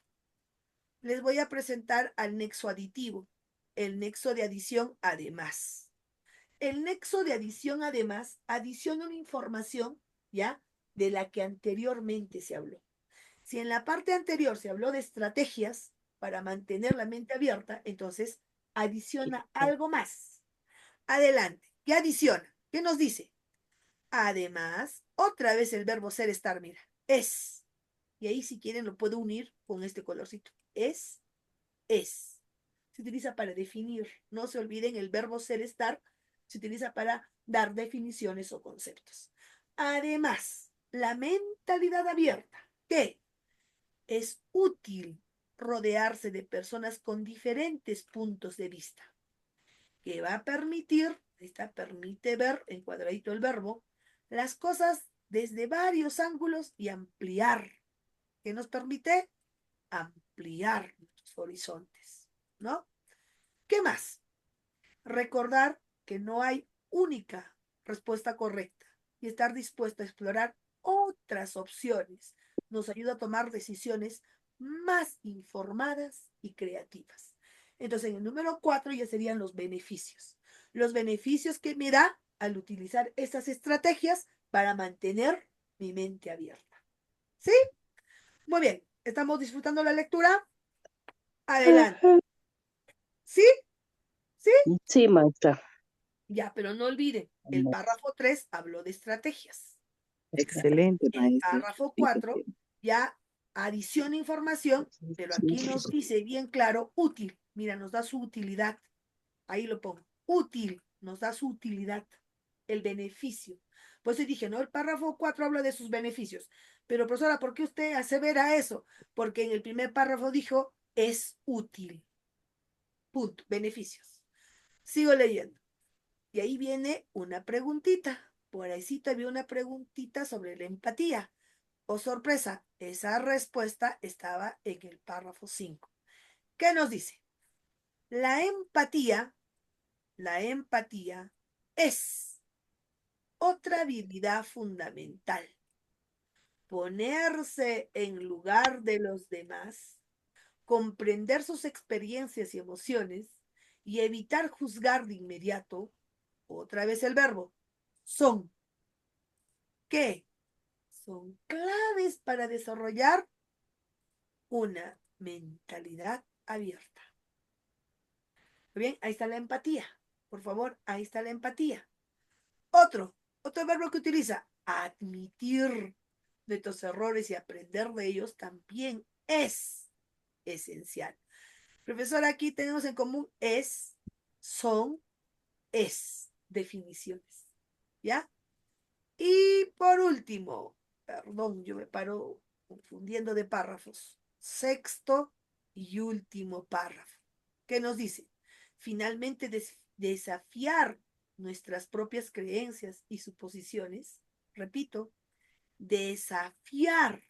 Les voy a presentar al nexo aditivo, el nexo de adición además. El nexo de adición además adiciona una información, ¿ya? De la que anteriormente se habló. Si en la parte anterior se habló de estrategias para mantener la mente abierta, entonces adiciona algo más. Adelante. ¿Qué adiciona? ¿Qué nos dice? Además, otra vez el verbo ser, estar, mira. Es. Y ahí si quieren lo puedo unir con este colorcito. Es. Se utiliza para definir. No se olviden, el verbo ser, estar se utiliza para dar definiciones o conceptos. Además, la mentalidad abierta. ¿Qué? Es útil rodearse de personas con diferentes puntos de vista, que va a permitir, esta permite ver, en cuadradito el verbo, las cosas desde varios ángulos y ampliar. ¿Qué nos permite? Ampliar nuestros horizontes, ¿no? ¿Qué más? Recordar que no hay única respuesta correcta y estar dispuesto a explorar otras opciones nos ayuda a tomar decisiones más informadas y creativas. Entonces, en el número 4 ya serían los beneficios. Los beneficios que me da al utilizar estas estrategias para mantener mi mente abierta. ¿Sí? Muy bien. ¿Estamos disfrutando la lectura? Adelante. ¿Sí? ¿Sí? Sí, maestra. Ya, pero no olviden, el párrafo 3 habló de estrategias. Excelente, El maestra. párrafo 4 ya adiciona información, pero aquí nos dice bien claro, útil. Mira, nos da su utilidad. Ahí lo pongo. Útil, nos da su utilidad, el beneficio. Pues dije, no, el párrafo 4 habla de sus beneficios. Pero, profesora, ¿por qué usted asevera eso? Porque en el primer párrafo dijo, es útil. Punto, beneficios. Sigo leyendo. Y ahí viene una preguntita. Por ahí sí había una preguntita sobre la empatía. Oh, sorpresa, esa respuesta estaba en el párrafo 5. ¿Qué nos dice? La empatía es otra habilidad fundamental. Ponerse en lugar de los demás, comprender sus experiencias y emociones y evitar juzgar de inmediato otra vez el verbo, son. ¿Qué? Son claves para desarrollar una mentalidad abierta. Bien, ahí está la empatía. Por favor, ahí está la empatía. Otro verbo que utiliza, admitir nuestros errores y aprender de ellos también es esencial. Profesor, aquí tenemos en común es, son, es, definiciones. ¿Ya? Y por último, perdón, yo me paro confundiendo de párrafos. Sexto y último párrafo. ¿Qué nos dice? Finalmente, desafiar nuestras propias creencias y suposiciones. Repito, desafiar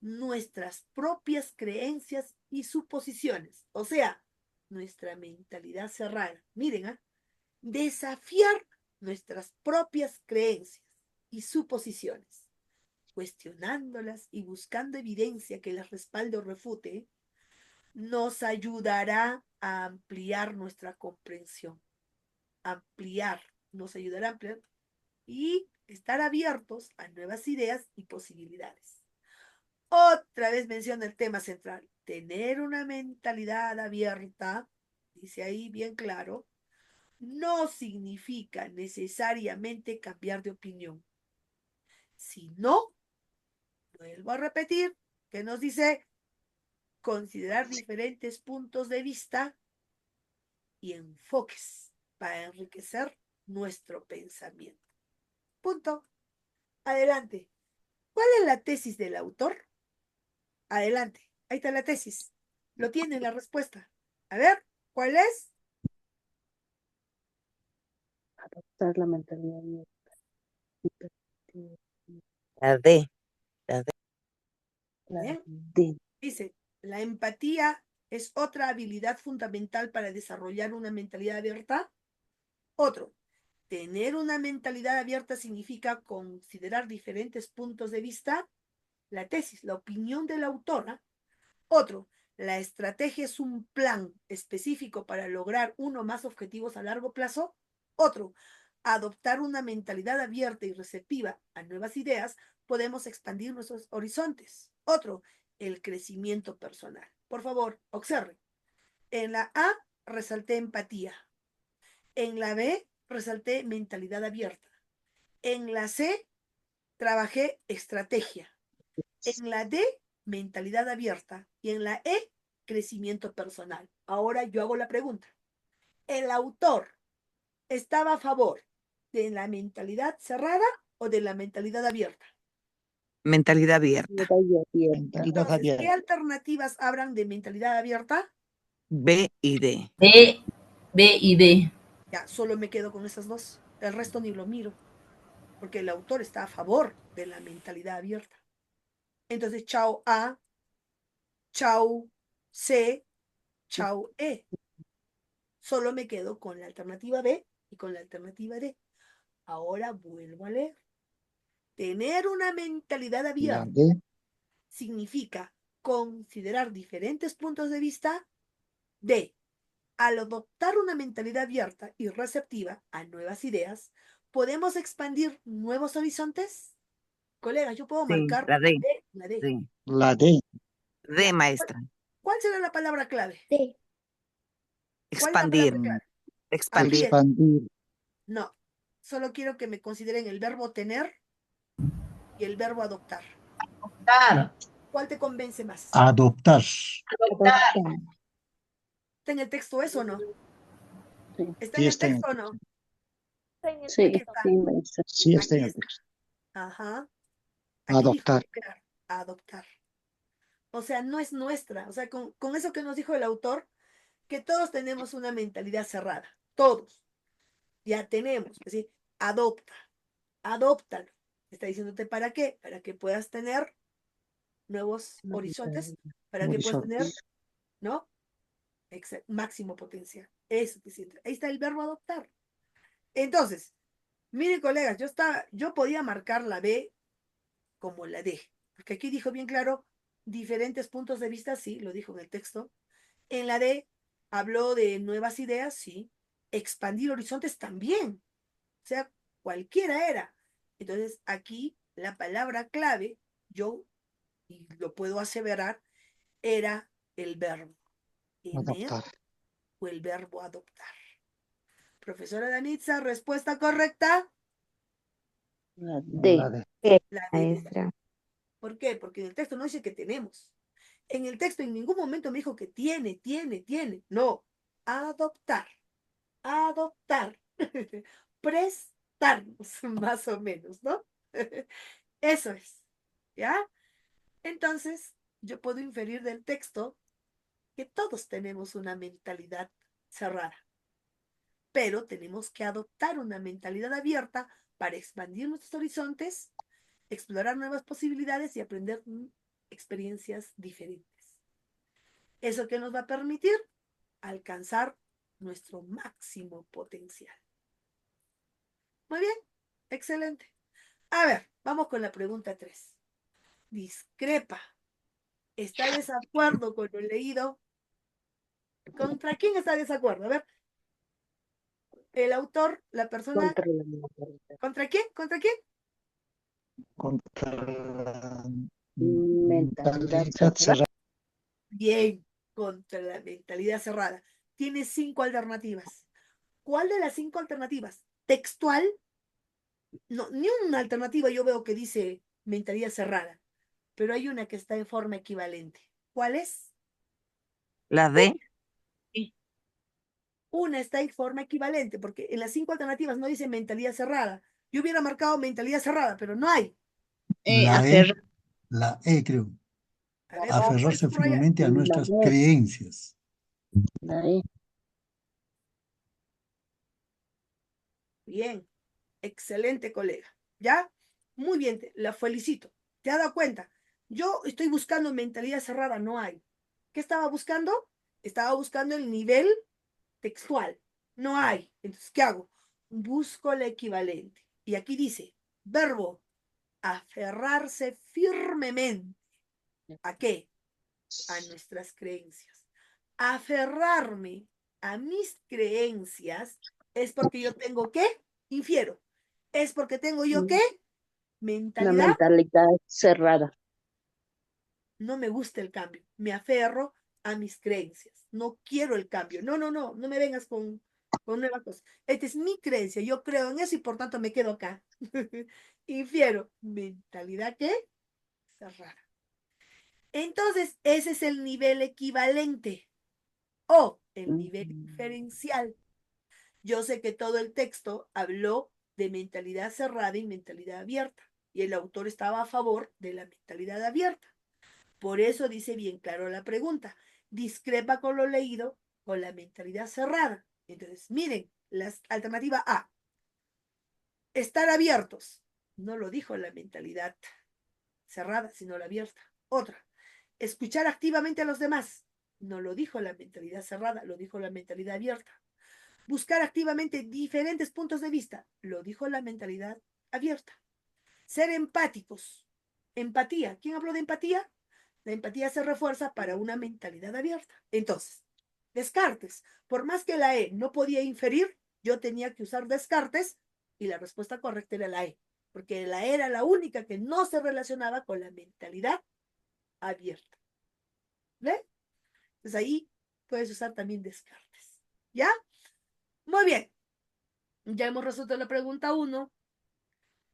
nuestras propias creencias y suposiciones. O sea, nuestra mentalidad cerrada. Miren, ¿ah? Desafiar nuestras propias creencias y suposiciones, cuestionándolas y buscando evidencia que las respalde o refute, nos ayudará a ampliar nuestra comprensión. Nos ayudará a ampliar y estar abiertos a nuevas ideas y posibilidades. Otra vez menciona el tema central, tener una mentalidad abierta, dice ahí bien claro, no significa necesariamente cambiar de opinión, sino, vuelvo a repetir, que nos dice considerar diferentes puntos de vista y enfoques para enriquecer nuestro pensamiento. Punto. Adelante. ¿Cuál es la tesis del autor? Adelante. Ahí está la tesis. Lo tiene la respuesta. A ver, ¿cuál es? Adoptar la mentalidad La D. Bien. D. Dice, la empatía es otra habilidad fundamental para desarrollar una mentalidad abierta. Otro, tener una mentalidad abierta significa considerar diferentes puntos de vista. La tesis, la opinión de la autora. Otro, la estrategia es un plan específico para lograr uno o más objetivos a largo plazo. Otro, adoptar una mentalidad abierta y receptiva a nuevas ideas, podemos expandir nuestros horizontes. Otro, el crecimiento personal. Por favor, observen. En la A resalté empatía. En la B resalté mentalidad abierta. En la C trabajé estrategia. En la D, mentalidad abierta. Y en la E, crecimiento personal. Ahora yo hago la pregunta. ¿El autor estaba a favor de la mentalidad cerrada o de la mentalidad abierta? Mentalidad abierta. Mentalidad Entonces, ¿qué abierta. alternativas hablan de mentalidad abierta? B y D. B y D. Ya, solo me quedo con esas dos. El resto ni lo miro. Porque el autor está a favor de la mentalidad abierta. Entonces, chao A, chao C, chao E. Solo me quedo con la alternativa B y con la alternativa D. Ahora vuelvo a leer. Tener una mentalidad La abierta D. significa considerar diferentes puntos de vista. D. Al adoptar una mentalidad abierta y receptiva a nuevas ideas, ¿podemos expandir nuevos horizontes? Colegas, yo puedo Sí, marcar la D. la D. Sí. La D. D, Ya. maestra. ¿Cuál será la palabra clave? D. ¿Cuál es la palabra Expandir. clave? Expandir. Expandir. No, solo quiero que me consideren el verbo tener y el verbo adoptar. Claro. ¿Cuál te convence más? Adoptar. ¿Está en el texto eso o no? Sí. ¿Está Sí en el está en el texto o texto. no? Sí, Aquí está. sí, maestra. Sí está en Aquí el está. texto. Ajá. Aquí dijo Adoptar. claro, adoptar. O sea, no es nuestra. O sea, con eso que nos dijo el autor, que todos tenemos una mentalidad cerrada. Todos. Ya tenemos. Es decir, adopta. Adóptalo. Está diciéndote para qué. Para que puedas tener nuevos horizontes. Para que puedas tener, Horizontes. ¿no? Máximo potencial. Eso te siento. Ahí está el verbo adoptar. Entonces, miren, colegas, yo podía marcar la B como la D, porque aquí dijo bien claro diferentes puntos de vista, sí, lo dijo en el texto. En la D habló de nuevas ideas, sí. expandir horizontes también. O sea, cualquiera era. Entonces, aquí la palabra clave, yo, y lo puedo aseverar, era el verbo tener Adoptar. o el verbo adoptar. Profesora Danitza, respuesta correcta. La D. La de La D. Maestra. ¿Por qué? Porque en el texto no dice que tenemos. En el texto en ningún momento me dijo que tiene. No, adoptar. Adoptar. Prestarnos, más o menos, ¿no? Eso es. ¿Ya? Entonces, yo puedo inferir del texto que todos tenemos una mentalidad cerrada, pero tenemos que adoptar una mentalidad abierta para expandir nuestros horizontes, explorar nuevas posibilidades y aprender experiencias diferentes. ¿Eso qué nos va a permitir? Alcanzar nuestro máximo potencial. Muy bien, excelente. A ver, vamos con la pregunta 3. Discrepa. ¿Está de desacuerdo con lo leído? ¿Contra quién está de desacuerdo? A ver. El autor, la persona. Contra la mentalidad. ¿Contra quién? ¿Contra quién? contra la Mentalidad mentalidad cerrada. cerrada. Bien, contra la mentalidad cerrada. Tiene 5 alternativas. ¿Cuál de las 5 alternativas? ¿Textual? No, ni una alternativa yo veo que dice mentalidad cerrada, pero hay una que está en forma equivalente. ¿Cuál es? La D. Una está en forma equivalente, porque en las 5 alternativas no dice mentalidad cerrada. Yo hubiera marcado mentalidad cerrada, pero no hay. La E creo. A ver, Aferrarse subraya. firmemente a nuestras E. creencias. La E. Bien, excelente colega. ¿Ya? Muy bien, la felicito. ¿Te has dado cuenta? Yo estoy buscando mentalidad cerrada, no hay. ¿Qué estaba buscando? Estaba buscando el nivel textual. No hay. Entonces, ¿qué hago? Busco la equivalente. Y aquí dice, verbo, aferrarse firmemente. ¿A qué? A nuestras creencias. Aferrarme a mis creencias es porque yo tengo ¿qué? Infiero. Es porque tengo yo ¿qué? Una Mentalidad. mentalidad cerrada. No me gusta el cambio. Me aferro a mis creencias. No quiero el cambio. No me vengas con nuevas cosas. Esta es mi creencia. Yo creo en eso y por tanto me quedo acá. Infiero. Mentalidad ¿qué? Cerrada. Entonces, ese es el nivel equivalente o el nivel diferencial. Yo sé que todo el texto habló de mentalidad cerrada y mentalidad abierta, y el autor estaba a favor de la mentalidad abierta. Por eso dice bien claro la pregunta. Discrepa con lo leído con la mentalidad cerrada. Entonces, miren, la alternativa A. Estar abiertos. No lo dijo la mentalidad cerrada, sino la abierta. Otra. Escuchar activamente a los demás. No lo dijo la mentalidad cerrada, lo dijo la mentalidad abierta. Buscar activamente diferentes puntos de vista. Lo dijo la mentalidad abierta. Ser empáticos. Empatía. ¿Quién habló de empatía? La empatía se refuerza para una mentalidad abierta. Entonces, Descartes. Por más que la E no podía inferir, yo tenía que usar Descartes y la respuesta correcta era la E, porque la E era la única que no se relacionaba con la mentalidad abierta. ¿Ve? Entonces ahí puedes usar también Descartes. ¿Ya? Muy bien. Ya hemos resuelto la pregunta 1.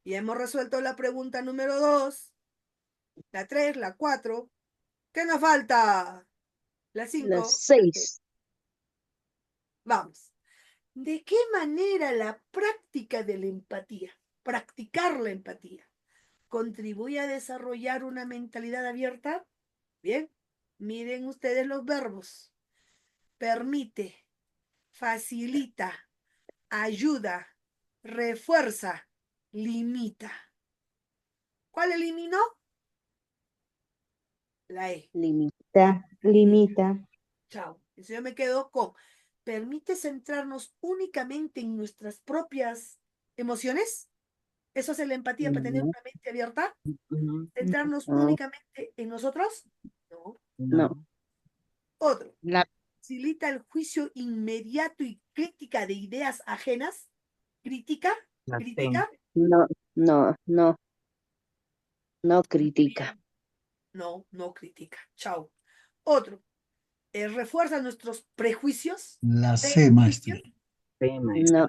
Ya hemos resuelto la pregunta número 2. La 3, la 4. ¿Qué nos falta? La 5. La 6. Vamos. ¿De qué manera la práctica de la empatía, practicar la empatía, contribuye a desarrollar una mentalidad abierta? Bien, miren ustedes los verbos. Permite, facilita, ayuda, refuerza, limita. ¿Cuál eliminó? La E. Limita. Chao. Eso yo me quedo con. ¿Permite centrarnos únicamente en nuestras propias emociones? ¿Eso es la empatía para tener una mente abierta? ¿Centrarnos No. únicamente en nosotros? No. No. Otro. facilita el juicio inmediato y crítica de ideas ajenas. ¿Crítica? La C. ¿Crítica? No, no, no, no critica. No, no critica. Chao. Otro. Refuerza nuestros prejuicios. La C, maestra. C, maestra.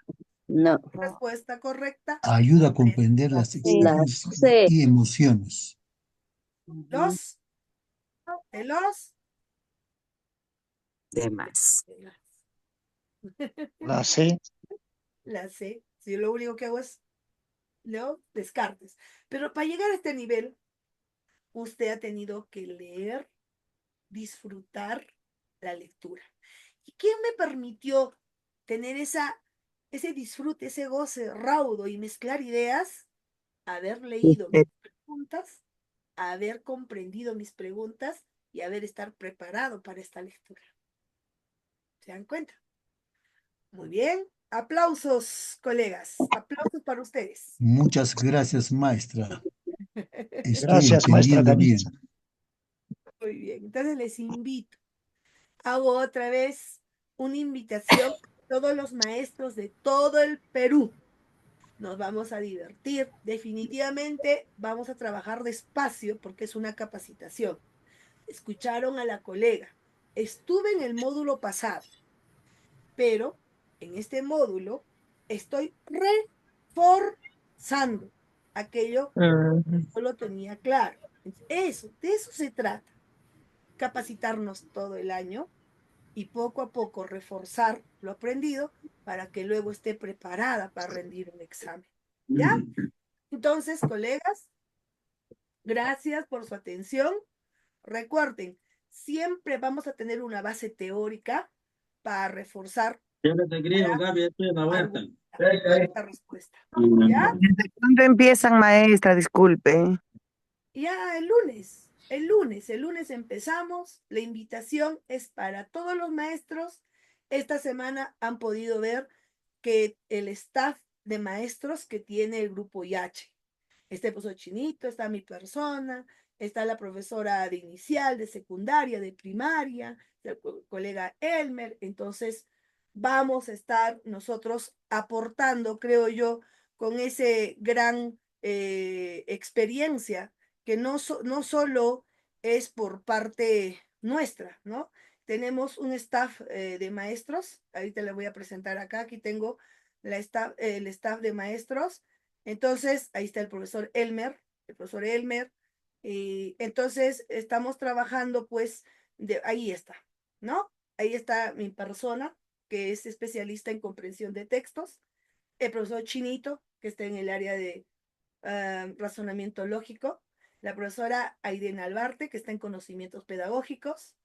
No, no. Respuesta correcta. Ayuda a comprender las La experiencias C. y emociones. Los. De los. D más. La C. La C. Si lo único que hago es leo descartes. Pero para llegar a este nivel, usted ha tenido que leer, disfrutar la lectura. ¿Y quién me permitió tener ese disfrute, ese goce raudo y mezclar ideas? Haber leído mis preguntas, haber comprendido mis preguntas y haber estar preparado para esta lectura. ¿Se dan cuenta? Muy bien. Aplausos, colegas. Aplausos para ustedes. Muchas gracias, maestra. Estoy Gracias, maestra entendiendo Danitza. bien. Muy bien. Entonces les invito. Hago otra vez una invitación a todos los maestros de todo el Perú. Nos vamos a divertir. Definitivamente vamos a trabajar despacio porque es una capacitación. Escucharon a la colega. Estuve en el módulo pasado, pero en este módulo estoy reforzando aquello que yo lo tenía claro. Eso, de eso se trata. Capacitarnos todo el año y poco a poco reforzar lo aprendido para que luego esté preparada para rendir un examen. ¿Ya? Entonces, colegas, gracias por su atención. Recuerden, siempre vamos a tener una base teórica para reforzar esta respuesta. ¿Ya? ¿Desde cuándo empiezan, maestra? Disculpe. Ya el lunes empezamos. La invitación es para todos los maestros. Esta semana han podido ver que el staff de maestros que tiene el grupo IH. Está el profesor Chinito, está mi persona, está la profesora de inicial, de secundaria, de primaria, el colega Elmer. Entonces, vamos a estar nosotros aportando, creo yo, con ese gran experiencia que no solo es por parte nuestra, ¿no? Tenemos un staff de maestros, ahorita le voy a presentar acá, aquí tengo el staff de maestros. Entonces, ahí está el profesor Elmer, entonces estamos trabajando, pues, ahí está, ¿no? Ahí está mi persona, que es especialista en comprensión de textos, el profesor Chinito, que está en el área de razonamiento lógico, la profesora Aidena Albarte, que está en conocimientos pedagógicos,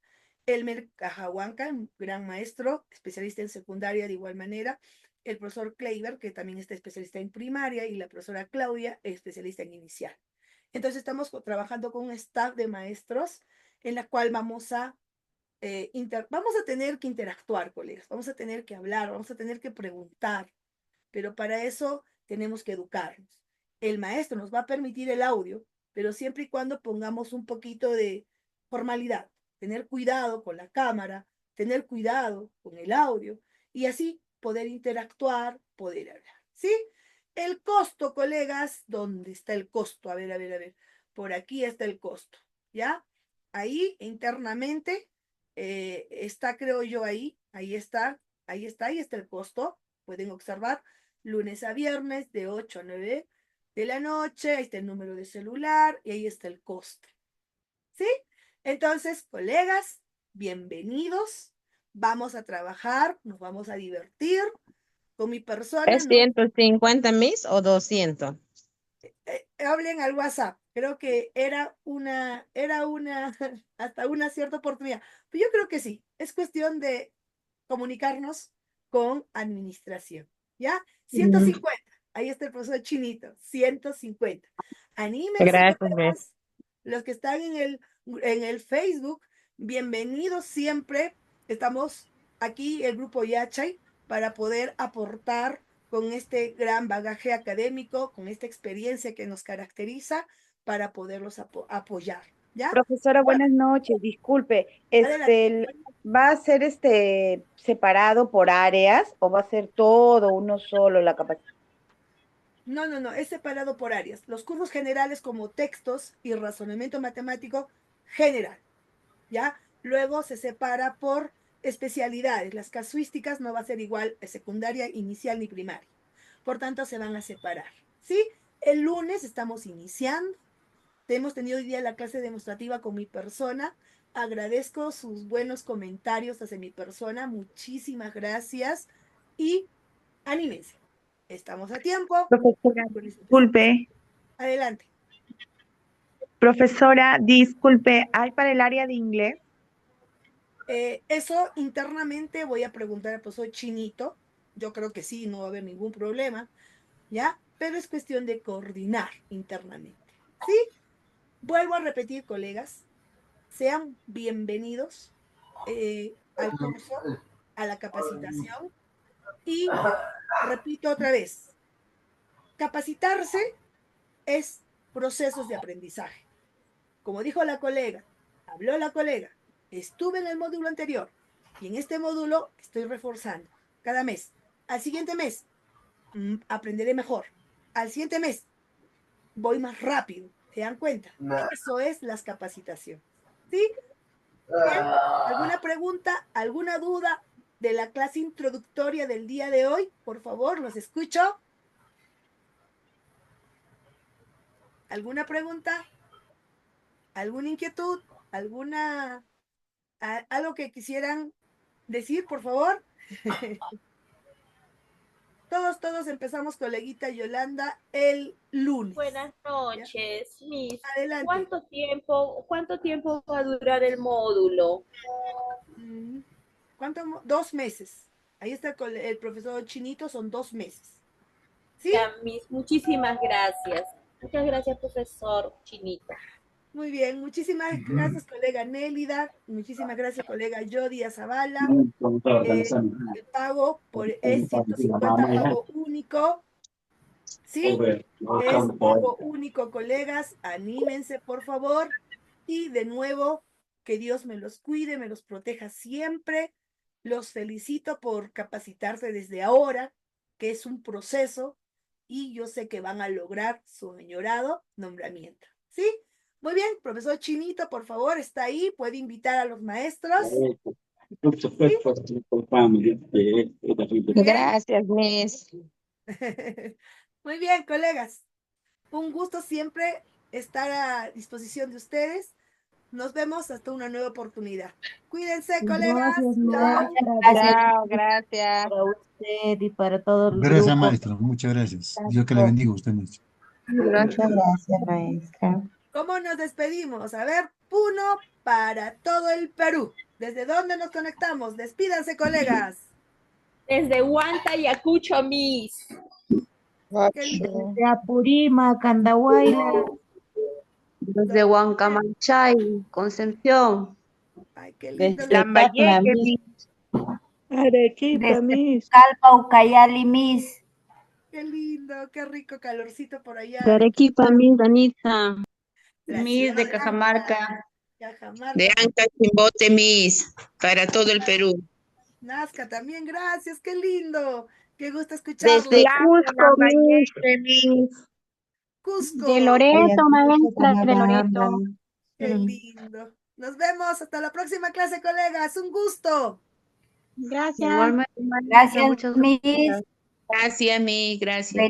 Elmer Cajahuanca, un gran maestro, especialista en secundaria de igual manera, el profesor Kleiber, que también está especialista en primaria, y la profesora Claudia, especialista en inicial. Entonces estamos trabajando con un staff de maestros en la cual vamos a tener que interactuar, colegas, vamos a tener que hablar, vamos a tener que preguntar, pero para eso tenemos que educarnos. El maestro nos va a permitir el audio, pero siempre y cuando pongamos un poquito de formalidad, tener cuidado con la cámara, tener cuidado con el audio y así poder interactuar, poder hablar. ¿Sí? El costo, colegas, ¿dónde está el costo? A ver. Por aquí está el costo, ¿ya? Ahí internamente está, creo yo, ahí está el costo. Pueden observar, lunes a viernes de 8 a 9 de la noche, ahí está el número de celular y ahí está el costo. ¿Sí? Entonces, colegas, bienvenidos. Vamos a trabajar, nos vamos a divertir. Con mi persona. ¿Es 150 mis o 200? Hablen al WhatsApp. Creo que era una, hasta una cierta oportunidad. Pero yo creo que sí. Es cuestión de comunicarnos con administración. ¿Ya? 150. Ahí está el profesor Chinito. 150. Anímense, Gracias. los que están en el Facebook, bienvenidos siempre. Estamos aquí, el grupo Yachay, para poder aportar con este gran bagaje académico, con esta experiencia que nos caracteriza, para poderlos apoyar. ¿Ya? Profesora, Bueno, buenas noches. Disculpe, adelante. ¿va a ser separado por áreas o va a ser todo uno solo la capacidad? No, es separado por áreas. Los cursos generales como textos y razonamiento matemático general, ¿ya? Luego se separa por especialidades. Las casuísticas no va a ser igual de secundaria, inicial ni primaria. Por tanto, se van a separar, ¿sí? El lunes estamos iniciando. Hemos tenido hoy día la clase demostrativa con mi persona. Agradezco sus buenos comentarios hacia mi persona. Muchísimas gracias. Y anímense. Estamos a tiempo. Profesora, disculpe. Adelante. Profesora, disculpe, ¿hay para el área de inglés? Eso internamente voy a preguntar al profesor Chinito. Yo creo que sí, no va a haber ningún problema, ¿ya? Pero es cuestión de coordinar internamente, ¿sí? Vuelvo a repetir, colegas, sean bienvenidos al curso, a la capacitación. Y repito otra vez, capacitarse es procesos de aprendizaje. Como dijo la colega, habló la colega, estuve en el módulo anterior y en este módulo estoy reforzando cada mes. Al siguiente mes aprenderé mejor. Al siguiente mes voy más rápido. ¿Se dan cuenta? Eso es las capacitaciones. ¿Sí? Bien. ¿Alguna pregunta, alguna duda de la clase introductoria del día de hoy? Por favor, los escucho. ¿Alguna pregunta? ¿Alguna inquietud? ¿Algo que quisieran decir, por favor? Todos empezamos, coleguita Yolanda, el lunes. Buenas noches, Miss. Adelante. ¿Cuánto tiempo va a durar el módulo? ¿Cuánto? 2 meses. Ahí está el profesor Chinito, son 2 meses. ¿Sí? Ya, Miss, muchísimas gracias. Muchas gracias, profesor Chinito. Muy bien, muchísimas gracias, colega Nélida. Muchísimas gracias, colega Jody Zavala. El pago es 150 pago único. ¿Sí? Es pago único, colegas. Anímense, por favor. Y de nuevo, que Dios me los cuide, me los proteja siempre. Los felicito por capacitarse desde ahora, que es un proceso, y yo sé que van a lograr su añorado nombramiento. ¿Sí? Muy bien, profesor Chinito, por favor, está ahí, puede invitar a los maestros. ¿Sí? Gracias, Miss. Muy bien, colegas. Un gusto siempre estar a disposición de ustedes. Nos vemos hasta una nueva oportunidad. Cuídense, colegas. Gracias, Chao. maestra. Chao, gracias. Para usted y para todo el Gracias, grupo. maestro. Muchas gracias. Dios que le bendiga a usted, maestro. Muchas gracias, maestra. ¿Cómo nos despedimos? A ver, Puno para todo el Perú. ¿Desde dónde nos conectamos? Despídanse, colegas. Desde Huanta y Ayacucho, Miss. Qué lindo. Desde Apurímac, Candahuayla. Desde Huancamanchay, Concepción. Ay, qué lindo. Desde Lambayeque, Tacna, Miss. Arequipa, Desde Miss. Calpa, Ucayali, Miss. Qué lindo, qué rico calorcito por allá. De Arequipa, Miss Danitza. La Miss ciudad de de Cajamarca. Cajamarca. De Anca, Chimbote, Miss, para todo el Perú. Nazca también, gracias, qué lindo. Qué gusto escucharlo. Desde Cusco, Miss. Cusco. De Loreto, maestra, de Loreto. Qué lindo. Nos vemos hasta la próxima clase, colegas. Un gusto. Gracias. Igualmente, Gracias, muchas Miss. gracias. Gracias, Miss, gracias.